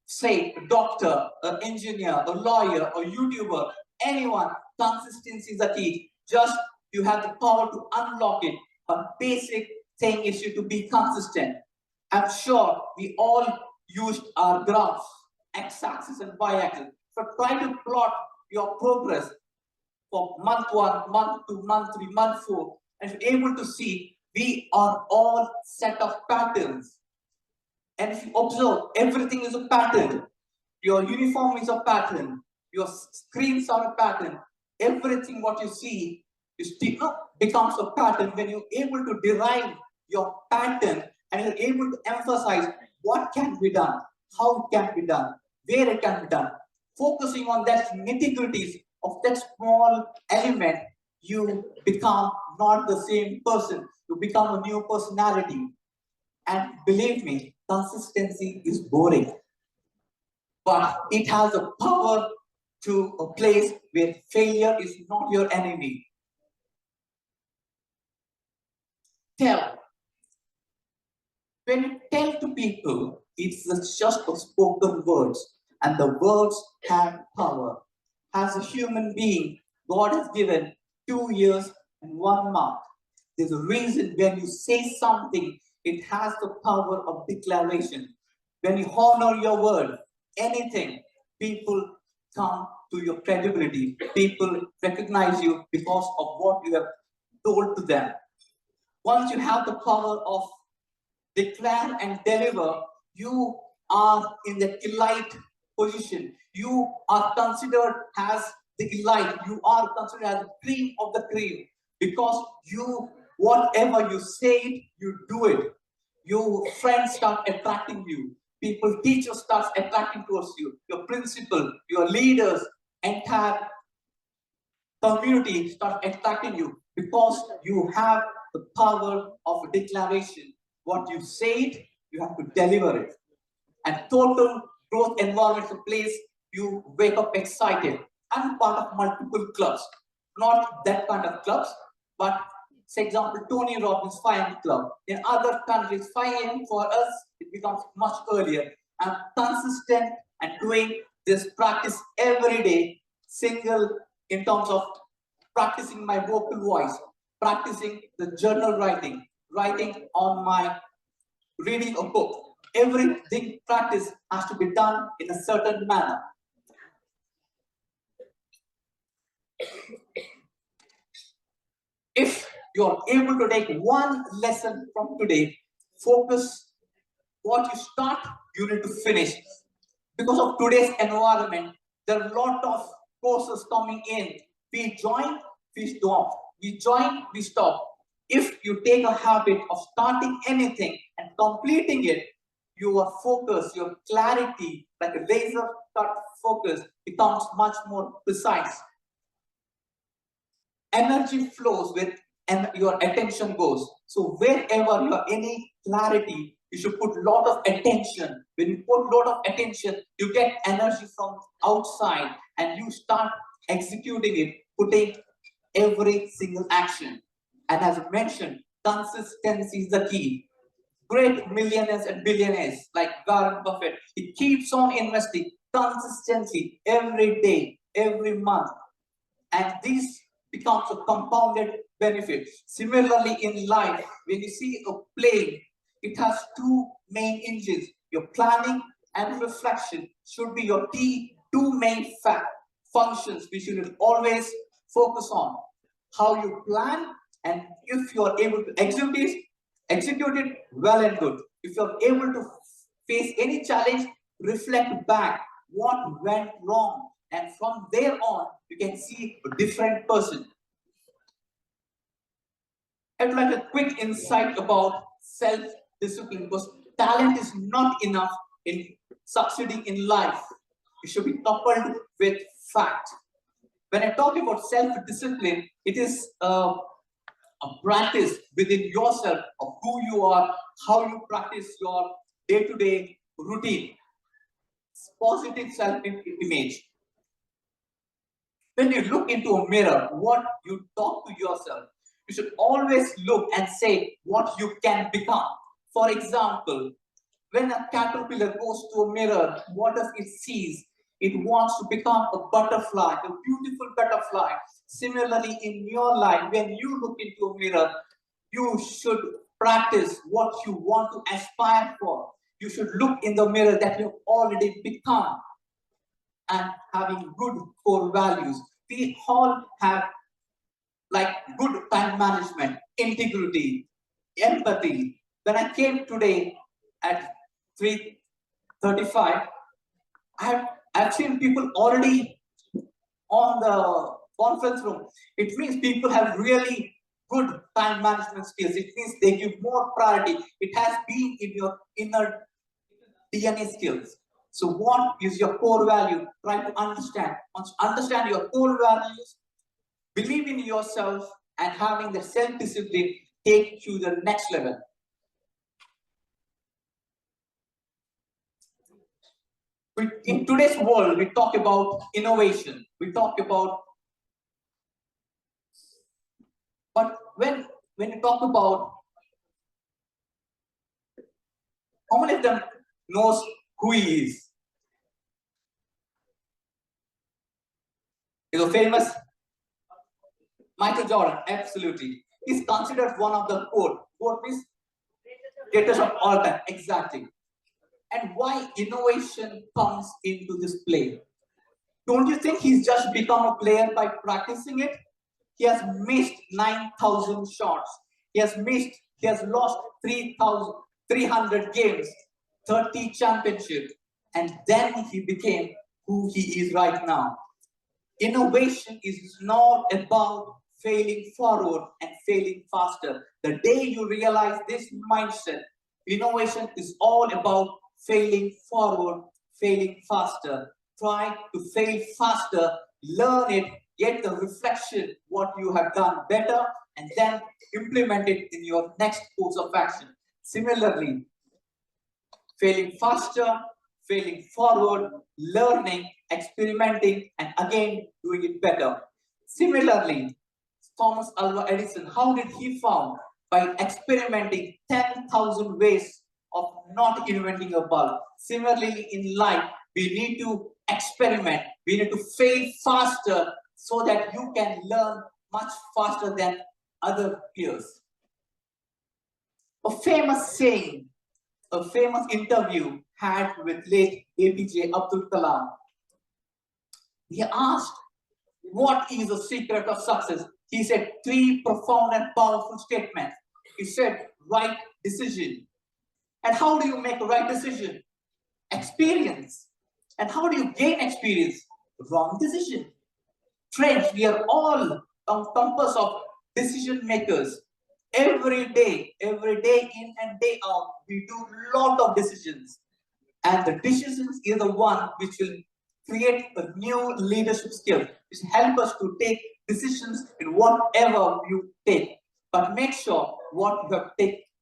say, a doctor, an engineer, a lawyer, a YouTuber, anyone, consistency is the key. Just you have the power to unlock it. A basic thing is you to be consistent. I'm sure we all used our graphs, x-axis and y-axis. So try to plot your progress for month 1, month 2, month 3, month 4, and you're able to see we are all set of patterns. And if you observe, everything is a pattern. Your uniform is a pattern. Your screens are a pattern. Everything what you see becomes a pattern when you're able to derive your pattern and you're able to emphasize what can be done, how it can be done, where it can be done. Focusing on that nitty-gritties of that small element, you become not the same person. You become a new personality. And believe me, consistency is boring. But it has a power to a place where failure is not your enemy. Tell. When you tell to people, it's just a spoken words. And the words have power. As a human being, God has given 2 years and 1 month. There's a reason when you say something, it has the power of declaration. When you honor your word, anything, people come to your credibility. People recognize you because of what you have told to them. Once you have the power of declare and deliver, you are in the elite position. You are considered as the elite. You are considered as the cream of the cream because you, whatever you say, you do it. Your friends start attracting you. People, teachers start attracting towards you. Your principal, your leaders, entire community start attracting you because you have the power of a declaration. What you say, you have to deliver it. And total growth environment is a place you wake up excited. I'm part of multiple clubs, not that kind of clubs, but for example, Tony Robbins 5 AM Club. In other countries, 5 AM for us, it becomes much earlier. I'm consistent and doing this practice every day, single in terms of practicing my vocal voice. practicing the journal writing, writing on my reading a book. Everything practice has to be done in a certain manner. If you are able to take one lesson from today, focus what you start, you need to finish. Because of today's environment, there are a lot of courses coming in. We join, we stop. We join, we stop. If you take a habit of starting anything and completing it, your focus, your clarity, like a laser cut focus, becomes much more precise. Energy flows with and your attention goes. So wherever you have any clarity, you should put a lot of attention. When you put a lot of attention, you get energy from outside and you start executing it, putting every single action. And as I mentioned, consistency is the key. Great millionaires and billionaires like Warren Buffett, he keeps on investing consistently every day, every month. And this becomes a compounded benefit. Similarly in life, when you see a plane, it has two main engines. Your planning and reflection should be your two main functions which you should always focus on. How you plan, and if you are able to execute it well and good. If you are able to face any challenge, reflect back what went wrong, and from there on, you can see a different person. I'd like a quick insight about self-discipline, because talent is not enough in succeeding in life. It should be coupled with fact. When I talk about self-discipline, it is a practice within yourself of who you are, how you practice your day-to-day routine. Positive self-image. When you look into a mirror, what you talk to yourself, you should always look and say what you can become. For example, when a caterpillar goes to a mirror, what does it see? It wants to become a butterfly, a beautiful butterfly. Similarly, in your life, when you look into a mirror, you should practice what you want to aspire for. You should look in the mirror that you've already become and having good core values. We all have like good time management, integrity, empathy. When I came today at 3:35, I've seen people already on the conference room. It means people have really good time management skills. It means they give more priority. It has been in your inner DNA skills. So what is your core value? Try to understand. Once you understand your core values, believe in yourself, and having the self-discipline take you to the next level. In today's world, we talk about innovation. We talk about, but when you talk about, how many of them knows who he is? He's a famous Michael Jordan, absolutely. He's considered one of the means greatest of all time, exactly. And why innovation comes into this play? Don't you think he's just become a player by practicing it? He has missed 9,000 shots. He has lost 3,300 games, 30 championships, and then he became who he is right now. Innovation is not about failing forward and failing faster. The day you realize this mindset, innovation is all about failing forward, failing faster. Try to fail faster, learn it, get the reflection, what you have done better, and then implement it in your next course of action. Similarly, failing faster, failing forward, learning, experimenting, and again doing it better. Similarly, Thomas Alva Edison, how did he found? By experimenting 10,000 ways of not inventing a bulb. Similarly, in life, we need to experiment. We need to fail faster so that you can learn much faster than other peers. A famous saying, a famous interview had with late APJ Abdul Kalam. He asked, what is the secret of success? He said 3 profound and powerful statements. He said, right decision. And how do you make a right decision? Experience. And how do you gain experience? Wrong decision. Friends, we are all on compass of decision makers. Every day in and day out, we do a lot of decisions. And the decisions is the one which will create a new leadership skill, which help us to take decisions in whatever you take. But make sure what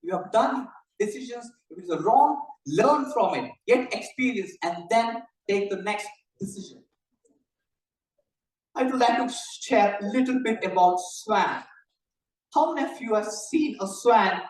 you have done decisions. If it is wrong, learn from it, get experience, and then take the next decision. I would like to share a little bit about swan. How many of you have seen a swan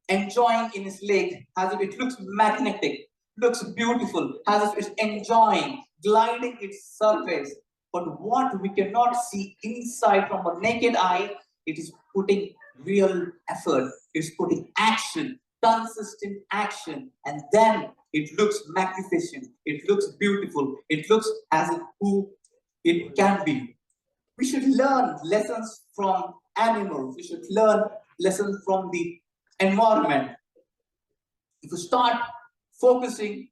enjoying in his lake as if it looks magnetic, looks beautiful, as if it's enjoying, gliding its surface? But what we cannot see inside from a naked eye, it is putting real effort, it's putting action, consistent action, and then it looks magnificent, it looks beautiful, it looks as if who it can be. We should learn lessons from animals, we should learn lessons from the environment. If you start focusing,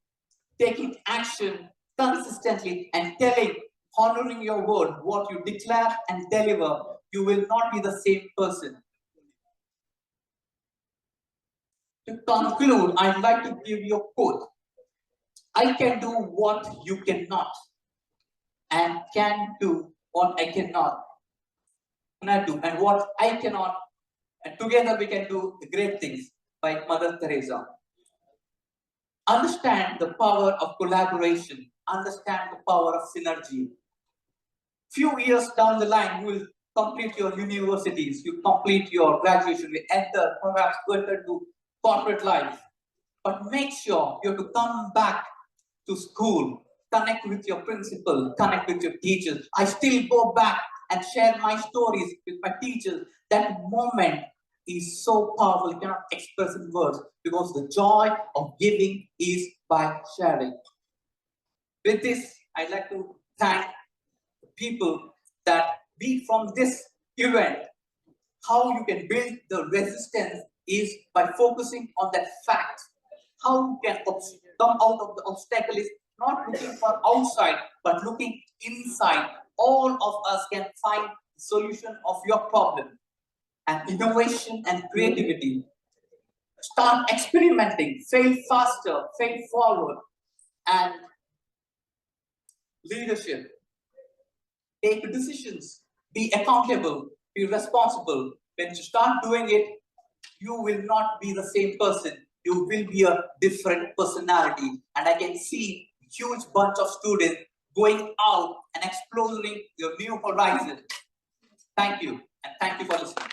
taking action consistently and honoring your word, what you declare and deliver, you will not be the same person. To conclude, I'd like to give you a quote. I can do what you cannot, and can do what I cannot. And what I cannot, and together we can do great things, by Mother Teresa. Understand the power of collaboration, understand the power of synergy. Few years down the line, you will complete your universities, you complete your graduation, you enter, perhaps go into corporate life. But make sure you have to come back to school, connect with your principal, connect with your teachers. I still go back and share my stories with my teachers. That moment is so powerful, you cannot express in words, because the joy of giving is by sharing. With this, I'd like to thank the people that be from this event. How you can build the resistance is by focusing on that fact. How you can come out of the obstacle is not looking for outside, but looking inside. All of us can find the solution of your problem. And innovation and creativity. Start experimenting, fail faster, fail forward. And leadership. Take decisions, be accountable, be responsible. When you start doing it, you will not be the same person. You will be a different personality. And I can see a huge bunch of students going out and exploring your new horizon. Thank you, and thank you for listening.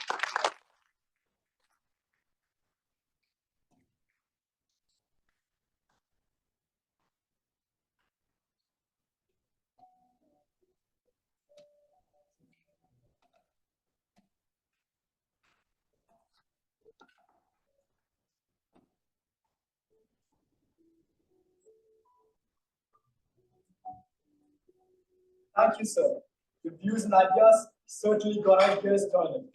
Thank you, sir. Your views and ideas certainly got our gears turning.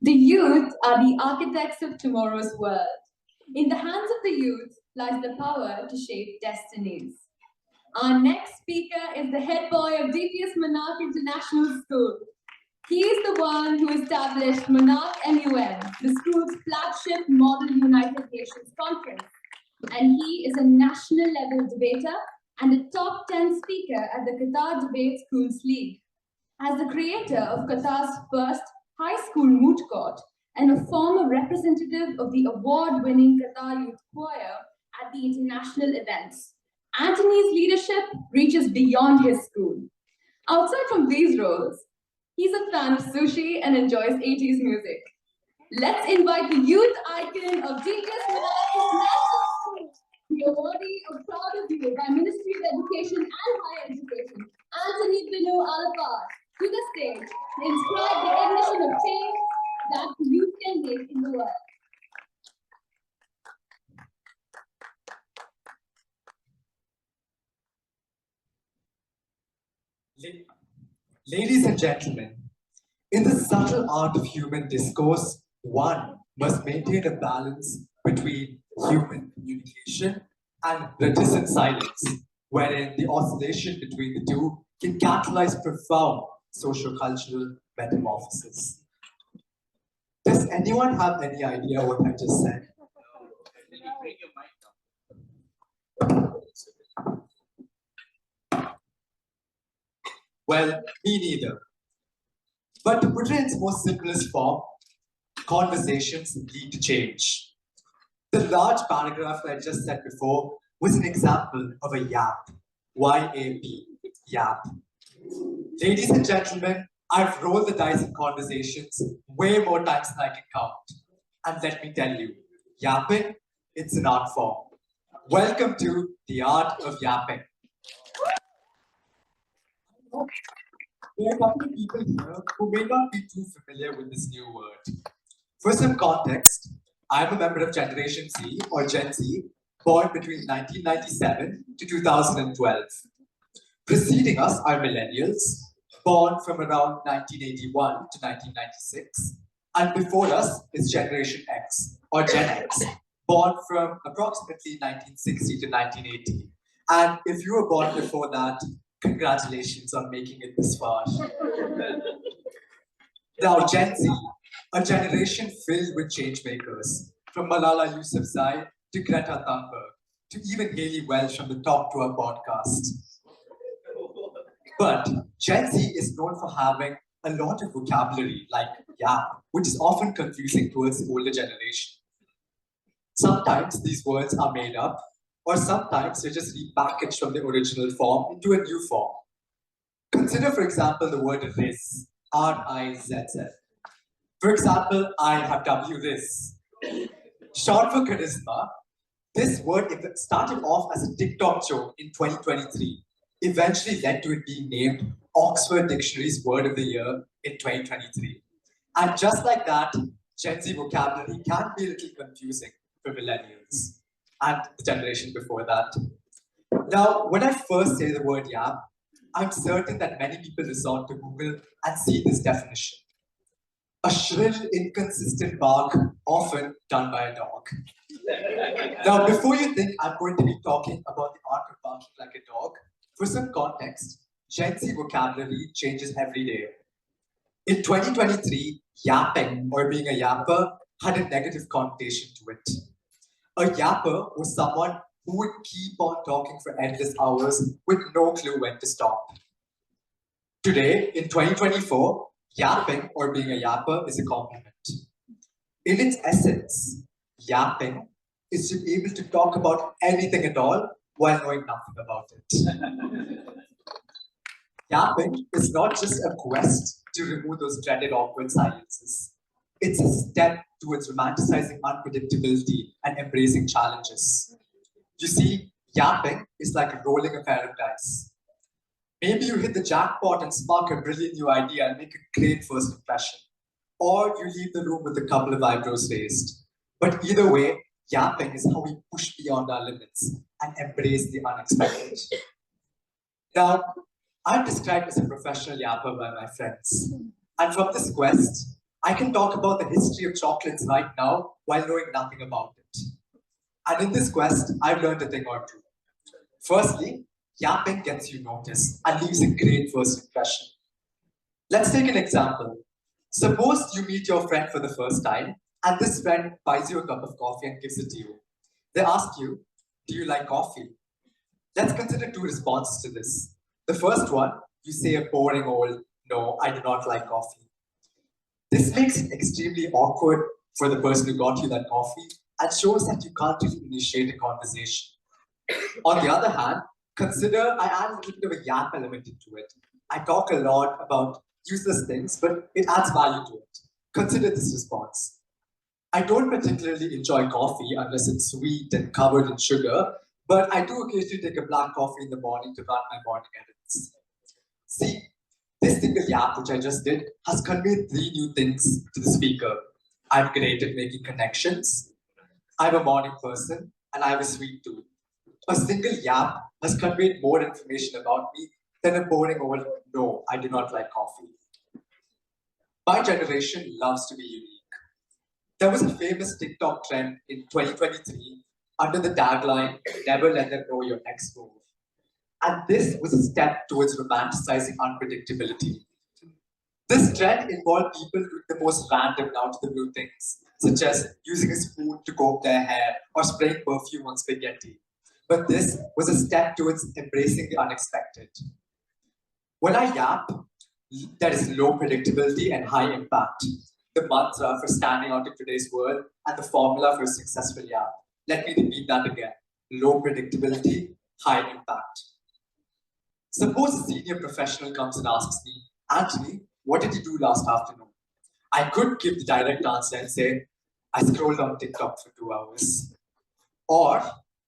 The youth are the architects of tomorrow's world. In the hands of the youth lies the power to shape destinies. Our next speaker is the head boy of DPS Monarch International School. He is the one who established Monarch MUN, the school's flagship Model United Nations conference. And he is a national level debater and a top 10 speaker at the Qatar Debate Schools League. As the creator of Qatar's first high school moot court and a former representative of the award-winning Qatar Youth Choir at the international events, Antony's leadership reaches beyond his school. Outside from these roles, he's a fan of sushi and enjoys 80s music. Let's invite the youth icon of DPS Monarch International School, the awardee of Proud of You by Ministry of Education and Higher Education, Antony Binu Alapatt, to the stage to inscribe the ignition of change La- Ladies and gentlemen, in the subtle art of human discourse, one must maintain a balance between human communication and reticent silence, wherein the oscillation between the two can catalyze profound socio-cultural metamorphosis. Does anyone have any idea what I just said? Well, me neither. But to put it in its most simplest form, conversations lead to change. The large paragraph that I just said before was an example of a YAP. Y-A-P, YAP. Ladies and gentlemen, I've rolled the dice in conversations way more times than I can count. And let me tell you, yapping, it's an art form. Welcome to the art of yapping. There are a couple of people here who may not be too familiar with this new word. For some context, I am a member of Generation Z or Gen Z, born between 1997 to 2012. Preceding us are millennials, born from around 1981 to 1996. And before us is Generation X or Gen X, born from approximately 1960 to 1980. And if you were born before that, congratulations on making it this far. Now, Gen Z, a generation filled with change makers, from Malala Yousafzai to Greta Thunberg, to even Haley Welch from the Talk to Her podcast. But Gen Z is known for having a lot of vocabulary like yap, which is often confusing towards the older generation. Sometimes these words are made up, or sometimes they're just repackaged from the original form into a new form. Consider, for example, the word Riz, R-I-Z-Z. For example, I have W-Riz. Short for charisma, this word started off as a TikTok joke in 2023, eventually led to it being named Oxford Dictionary's Word of the Year in 2023. And just like that, Gen Z vocabulary can be a little confusing for millennials and the generation before that. Now, when I first say the word yap, I'm certain that many people resort to Google and see this definition. A shrill, inconsistent bark, often done by a dog. Now, before you think I'm going to be talking about the art of barking like a dog, for some context, Gen Z vocabulary changes every day. In 2023, yapping, or being a yapper, had a negative connotation to it. A yapper was someone who would keep on talking for endless hours with no clue when to stop. Today, in 2024, yapping, or being a yapper, is a compliment. In its essence, yapping is to be able to talk about anything at all while knowing nothing about it. Yapping is not just a quest to remove those dreaded awkward silences. It's a step towards romanticizing unpredictability and embracing challenges. You see, yapping is like rolling a pair of dice. Maybe you hit the jackpot and spark a brilliant new idea and make a great first impression. Or you leave the room with a couple of eyebrows raised. But either way, yapping is how we push beyond our limits and embrace the unexpected. Now, I'm described as a professional yapper by my friends. And from this quest, I can talk about the history of chocolates right now while knowing nothing about it. And in this quest, I've learned a thing or two. Firstly, yapping gets you noticed and leaves a great first impression. Let's take an example. Suppose you meet your friend for the first time, and this friend buys you a cup of coffee and gives it to you. They ask you, do you like coffee? Let's consider two responses to this. The first one, you say a boring old, no, I do not like coffee. This makes it extremely awkward for the person who got you that coffee and shows that you can't really initiate a conversation. On the other hand, consider I add a little bit of a yap element into it. I talk a lot about useless things, but it adds value to it. Consider this response. I don't particularly enjoy coffee unless it's sweet and covered in sugar, but I do occasionally take a black coffee in the morning to run my morning errands. See, this single yap, which I just did, has conveyed 3 new things to the speaker. I'm great at making connections, I'm a morning person, and I have a sweet tooth. A single yap has conveyed more information about me then a boring old no, I do not like coffee. My generation loves to be unique. There was a famous TikTok trend in 2023 under the tagline, never let them know your next move. And this was a step towards romanticizing unpredictability. This trend involved people doing the most random out-of-the-blue things, such as using a spoon to comb their hair or spraying perfume on spaghetti. But this was a step towards embracing the unexpected. When I yap, there is low predictability and high impact. The mantra for standing out in today's world and the formula for a successful yap. Let me repeat that again. Low predictability, high impact. Suppose a senior professional comes and asks me, Antony, what did you do last afternoon? I could give the direct answer and say, I scrolled on TikTok for 2 hours. Or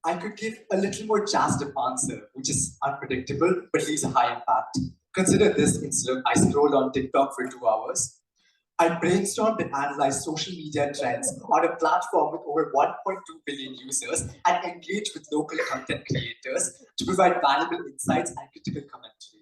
I could give a little more jazzed up answer, which is unpredictable but leaves a high impact. Consider this instead of I scrolled on TikTok for 2 hours. I brainstormed and analyzed social media trends on a platform with over 1.2 billion users and engaged with local content creators to provide valuable insights and critical commentary.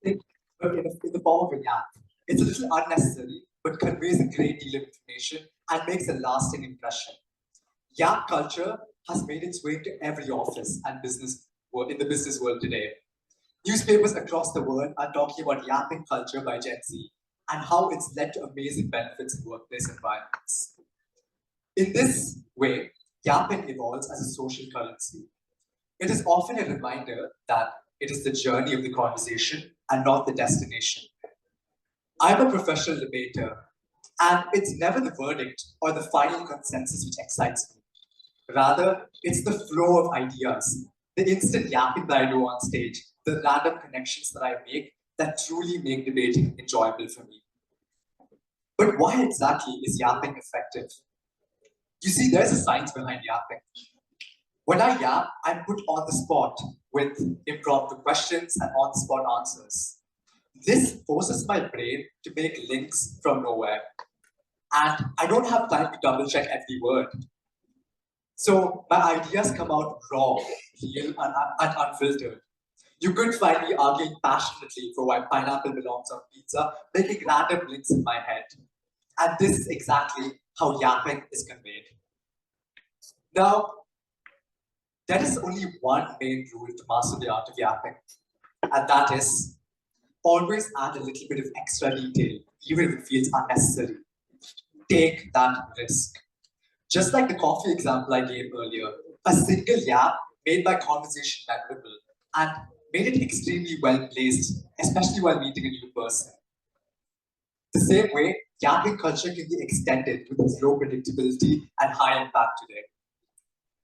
In the form of a yap. It's a little unnecessary, but conveys a great deal of information and makes a lasting impression. Yap culture has made its way to every office and business in the business world today. Newspapers across the world are talking about yapping culture by Gen Z and how it's led to amazing benefits in workplace environments. In this way, yapping evolves as a social currency. It is often a reminder that it is the journey of the conversation and not the destination. I'm a professional debater, and it's never the verdict or the final consensus which excites me. Rather, it's the flow of ideas, the instant yapping that I do on stage, the random connections that I make that truly make debating enjoyable for me. But why exactly is yapping effective? You see, there's a science behind yapping. When I yap, I'm put on the spot with impromptu questions and on-the-spot answers. This forces my brain to make links from nowhere. And I don't have time to double-check every word. So my ideas come out raw, real, and unfiltered. You could find me arguing passionately for why pineapple belongs on pizza, making random links in my head. And this is exactly how yapping is conveyed. Now, there is only one main rule to master the art of yapping, and that is always add a little bit of extra detail, even if it feels unnecessary. Take that risk. Just like the coffee example I gave earlier, a single yap made my conversation memorable and made it extremely well placed, especially while meeting a new person. The same way, yapping culture can be extended with its low predictability and high impact today.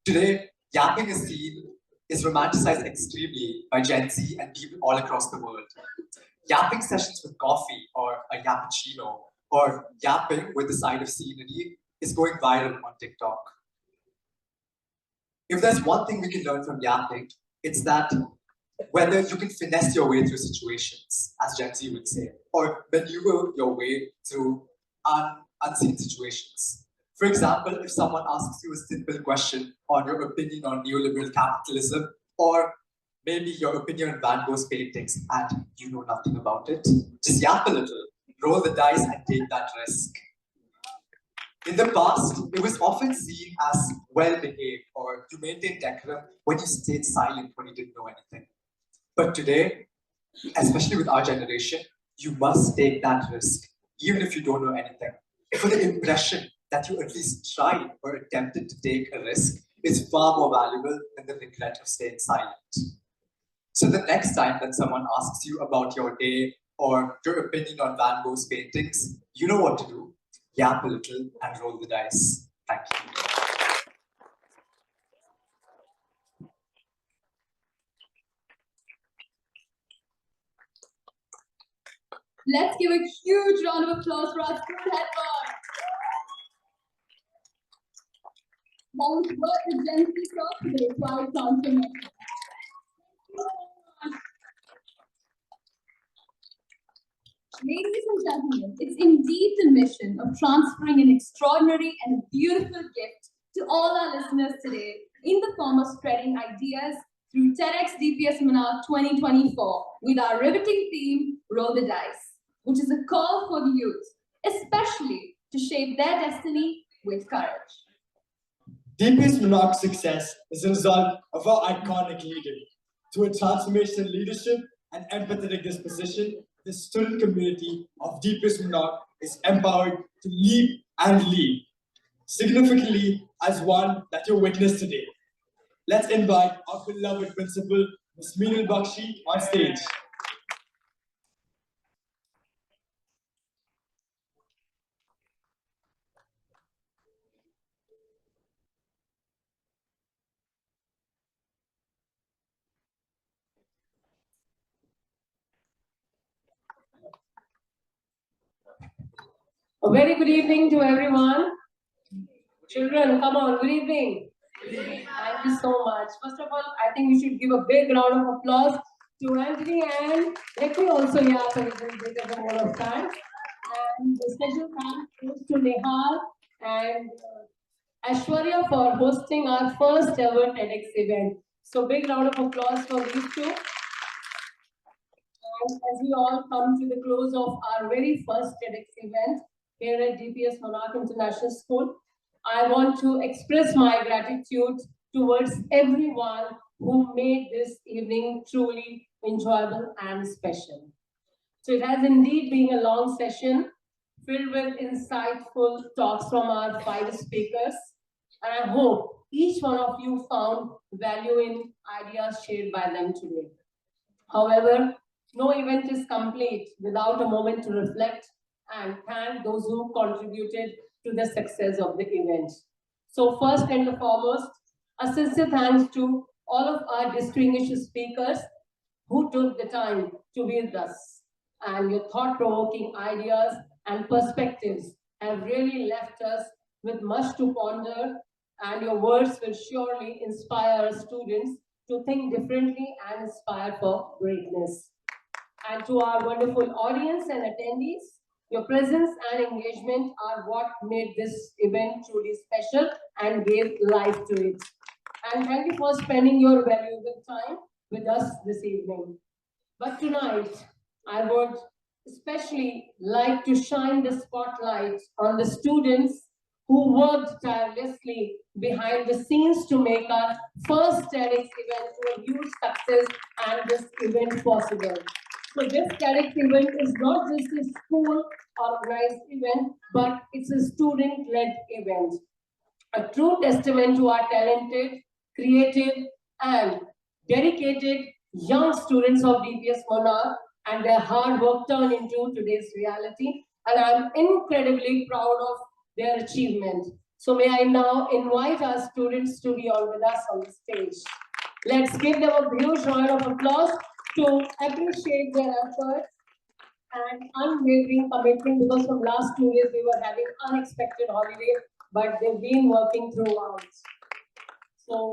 Today, yapping is romanticized extremely by Gen Z and people all across the world. Yapping sessions with coffee or a yappuccino or yapping with a side of scenery is going viral on TikTok. If there's one thing we can learn from yapping, it's that whether you can finesse your way through situations, as Gen Z would say, or maneuver your way through unseen situations. For example, if someone asks you a simple question on your opinion on neoliberal capitalism, or maybe your opinion on Van Gogh's paintings, and you know nothing about it, just yap a little, roll the dice, and take that risk. In the past, it was often seen as well-behaved, or you maintained decorum when you stayed silent when you didn't know anything. But today, especially with our generation, you must take that risk, even if you don't know anything. For the impression that you at least tried or attempted to take a risk is far more valuable than the regret of staying silent. So the next time that someone asks you about your day or your opinion on Van Gogh's paintings, you know what to do. Yap a little and roll the dice. Thank you. Let's give a huge round of applause for our school head boy. That was what the Gen Z saw today, quite transformation. Ladies and gentlemen, it's indeed the mission of transferring an extraordinary and beautiful gift to all our listeners today in the form of spreading ideas through TEDx DPS Monarch 2024 with our riveting theme, Roll the Dice, which is a call for the youth, especially to shape their destiny with courage. DPS Monarch's success is a result of our iconic leader. Through a transformational leadership and empathetic disposition, the student community of DPS Monarch is empowered to lead and lead, significantly as one that you witnessed today. Let's invite our beloved principal, Ms. Meenal Bakshi, on stage. A very good evening to everyone. Children, come on, good evening. Thank you so much. First of all, I think we should give a big round of applause to Antony, and let me also yap a little bit of a word of thanks. And a special thanks goes to Nehal and Aishwarya for hosting our first ever TEDx event. So big round of applause for these two. And as we all come to the close of our very first TEDx event here at DPS Monarch International School, I want to express my gratitude towards everyone who made this evening truly enjoyable and special. So it has indeed been a long session filled with insightful talks from our 5 speakers. And I hope each one of you found value in ideas shared by them today. However, no event is complete without a moment to reflect and thank those who contributed to the success of the event. So first and foremost, a sincere thanks to all of our distinguished speakers who took the time to be with us. And your thought-provoking ideas and perspectives have really left us with much to ponder, and your words will surely inspire our students to think differently and aspire for greatness. And to our wonderful audience and attendees, your presence and engagement are what made this event truly special and gave life to it. And thank you for spending your valuable time with us this evening. But tonight, I would especially like to shine the spotlight on the students who worked tirelessly behind the scenes to make our first TEDx event to a huge success and this event possible. So this TEDx event is not just a school organized event, but it's a student-led event. A true testament to our talented, creative, and dedicated young students of DPS Monarch and their hard work turned into today's reality. And I'm incredibly proud of their achievement. So may I now invite our students to be on with us on the stage. Let's give them a huge round of applause to appreciate their efforts and unwavering commitment, because from last 2 years we were having unexpected holiday, but they've been working throughout. So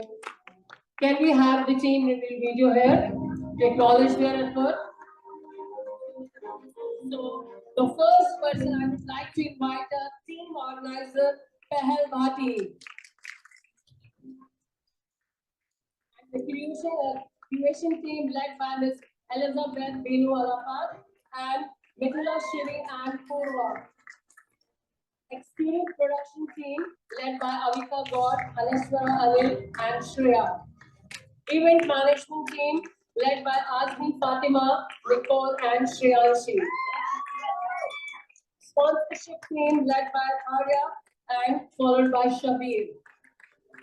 can we have the team in the video here to acknowledge their effort? So the first person I would like to invite our team organizer, Pahal Bhati. And the creation team led by Ms. Elizabeth Binu Alapatt and Mitula Shiri and Purva. Experience production team led by Avika God, Aneshwara Anil and Shreya. Event management team led by Azmi Fatima, Nicole and Shreyanshi. Sponsorship team led by Arya and followed by Shabir.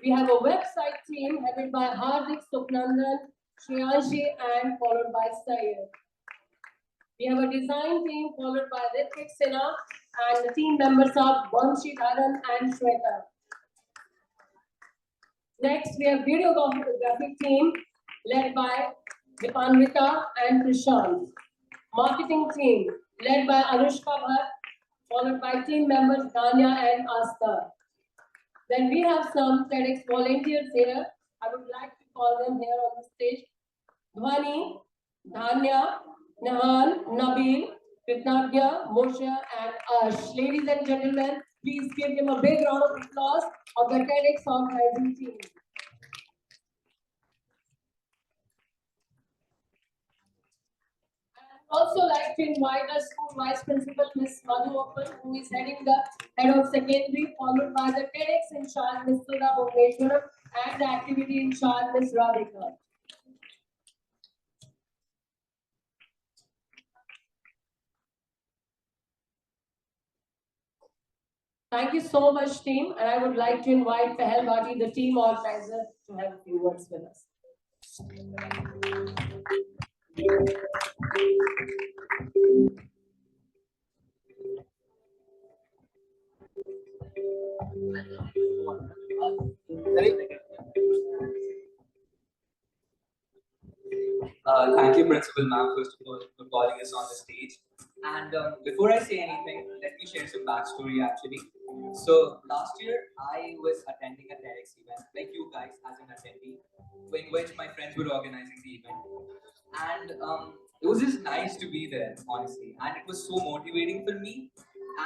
We have a website team headed by Hardik Suknandan, Shreyanshi and followed by Sayed. We have a design team followed by Ritik Sinha and the team members of Banshi Dharan and Shweta. Next, we have videographic team led by Dipanvita and Prashant. Marketing team led by Anushka Bhatt, followed by team members Danya and Asta. Then we have some TEDx volunteers here. I would like to call them here on the stage. Dhwani, Dhanya, Nahan, Nabil, Pitnagya, Moshe and Ash. Ladies and gentlemen, please give them a big round of applause of the TEDx organizing team. Also like to invite our school vice principal, Ms. Madhu Open, who is heading the head of secondary, followed by the TEDx InCharge Ms. Sudha and the activity InCharge Ms. Radhika. Thank you so much, team, and I would like to invite Pahel Bhati, the team organizer, to have a few words with us. Thank you, Principal Ma'am, first of all, for calling us on the stage. And before I say anything, let me share some backstory actually. So last year, I was attending a TEDx event, like you guys as an attendee, in which my friends were organizing the event. And it was just nice to be there, honestly. And it was so motivating for me.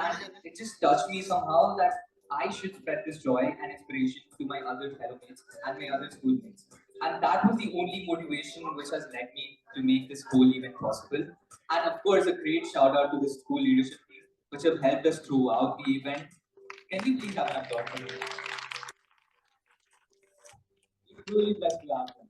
And it just touched me somehow that I should spread this joy and inspiration to my other fellow mates and my other schoolmates. And that was the only motivation which has led me to make this whole event possible. And of course, a great shout out to the school leadership team, which have helped us throughout the event. Can we please have an applause for them? It's really blessed to have them.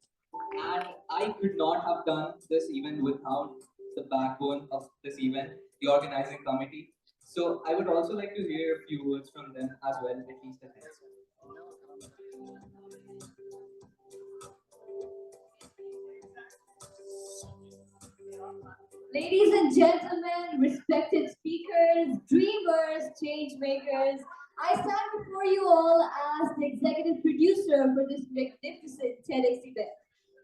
And I could not have done this event without the backbone of this event, the organizing committee. So I would also like to hear a few words from them as well, at least the heads. Ladies and gentlemen, respected speakers, dreamers, change makers, I stand before you all as the executive producer for this magnificent TEDx event.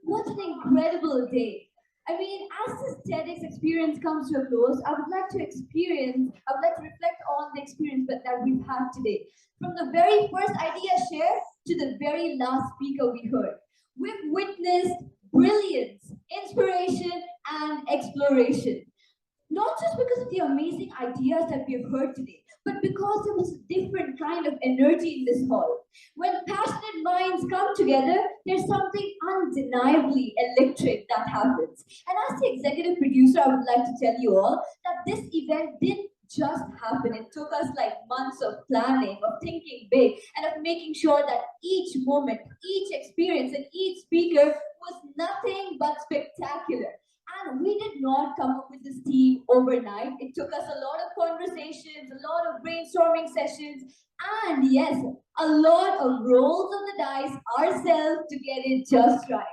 What an incredible day. I mean, as this TEDx experience comes to a close, I would like to reflect on the experience that we've had today. From the very first idea share to the very last speaker we heard. We've witnessed brilliance, inspiration, and exploration. Not just because of the amazing ideas that we've heard today, but because there was a different kind of energy in this hall. When passionate minds come together, there's something undeniably electric that happens. And as the executive producer, I would like to tell you all that this event didn't just happen. It took us like months of planning, of thinking big, and of making sure that each moment, each experience, and each speaker was nothing but spectacular. And we did not come up with this team overnight. It took us a lot of conversations, a lot of brainstorming sessions, and yes, a lot of rolls of the dice ourselves to get it just right.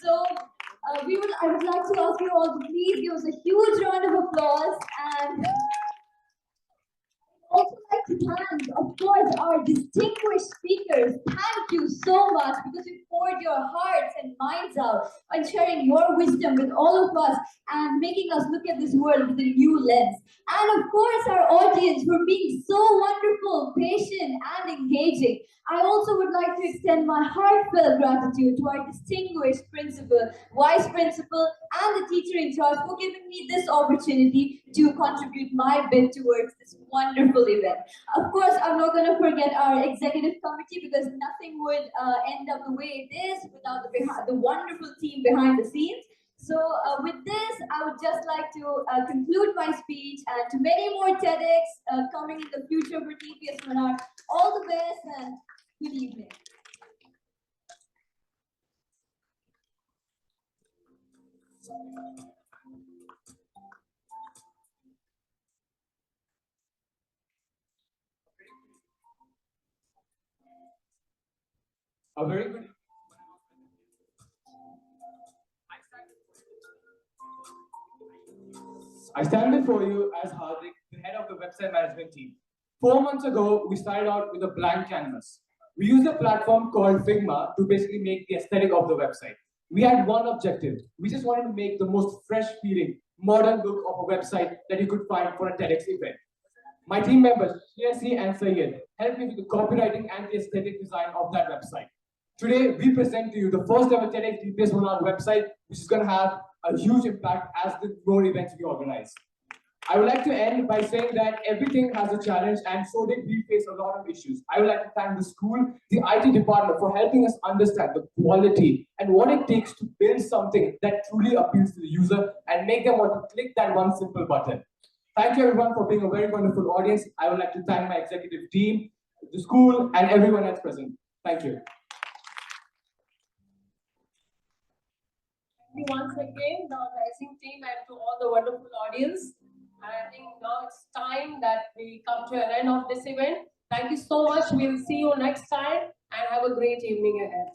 So I would like to ask you all to please give us a huge round of applause, and also like to thank, of course, our distinguished speakers. Thank you so much because you poured your hearts and minds out on sharing your wisdom with all of us and making us look at this world with a new lens. And of course, our audience for being so wonderful, patient, and engaging. I also would like to extend my heartfelt gratitude to our distinguished principal, vice principal, and the teacher in charge for giving me this opportunity to contribute my bit towards this wonderful event. Of course, I'm not going to forget our executive committee because nothing would end up the way it is without the wonderful team behind the scenes. So with this, I would just like to conclude my speech, and to many more TEDx coming in the future for DPS Monarch. All the best and good evening. A very good. I stand before you as Hardik, the head of the website management team. 4 months ago, we started out with a blank canvas. We used a platform called Figma to basically make the aesthetic of the website. We had one objective. We just wanted to make the most fresh feeling, modern look of a website that you could find for a TEDx event. My team members, Yasir and Sayed, helped me with the copywriting and the aesthetic design of that website. Today, we present to you the first ever TEDx DPS Monarch website, which is going to have a huge impact as the more events we organize. I would like to end by saying that everything has a challenge, and so did we face a lot of issues. I would like to thank the school, the IT department for helping us understand the quality and what it takes to build something that truly appeals to the user and make them want to click that one simple button. Thank you everyone for being a very wonderful audience. I would like to thank my executive team, the school, and everyone else present. Thank you. Once again, the organizing team and to all the wonderful audience. I think now it's time that we come to an end of this event. Thank you so much. We'll see you next time and have a great evening ahead.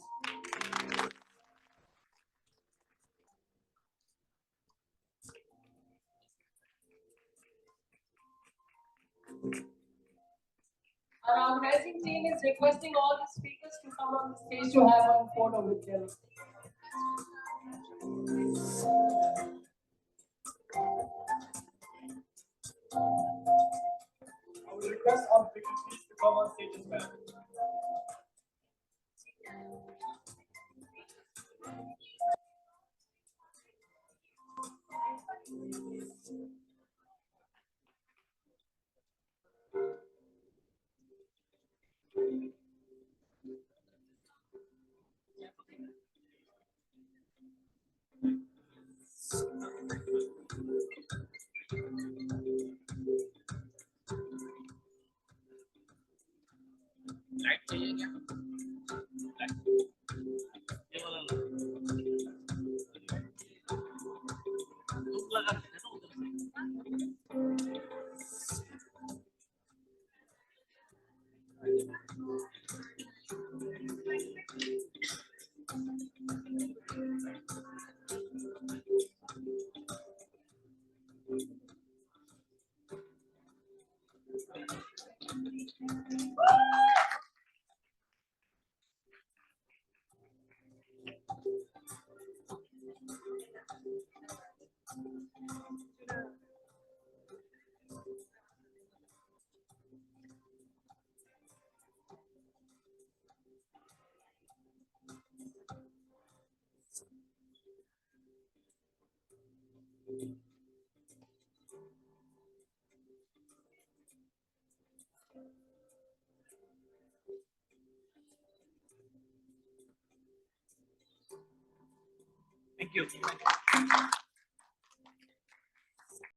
Our organizing team is requesting all the speakers to come on the stage to have one photo with them. I would request all faculties to come on stage as well. Thank you.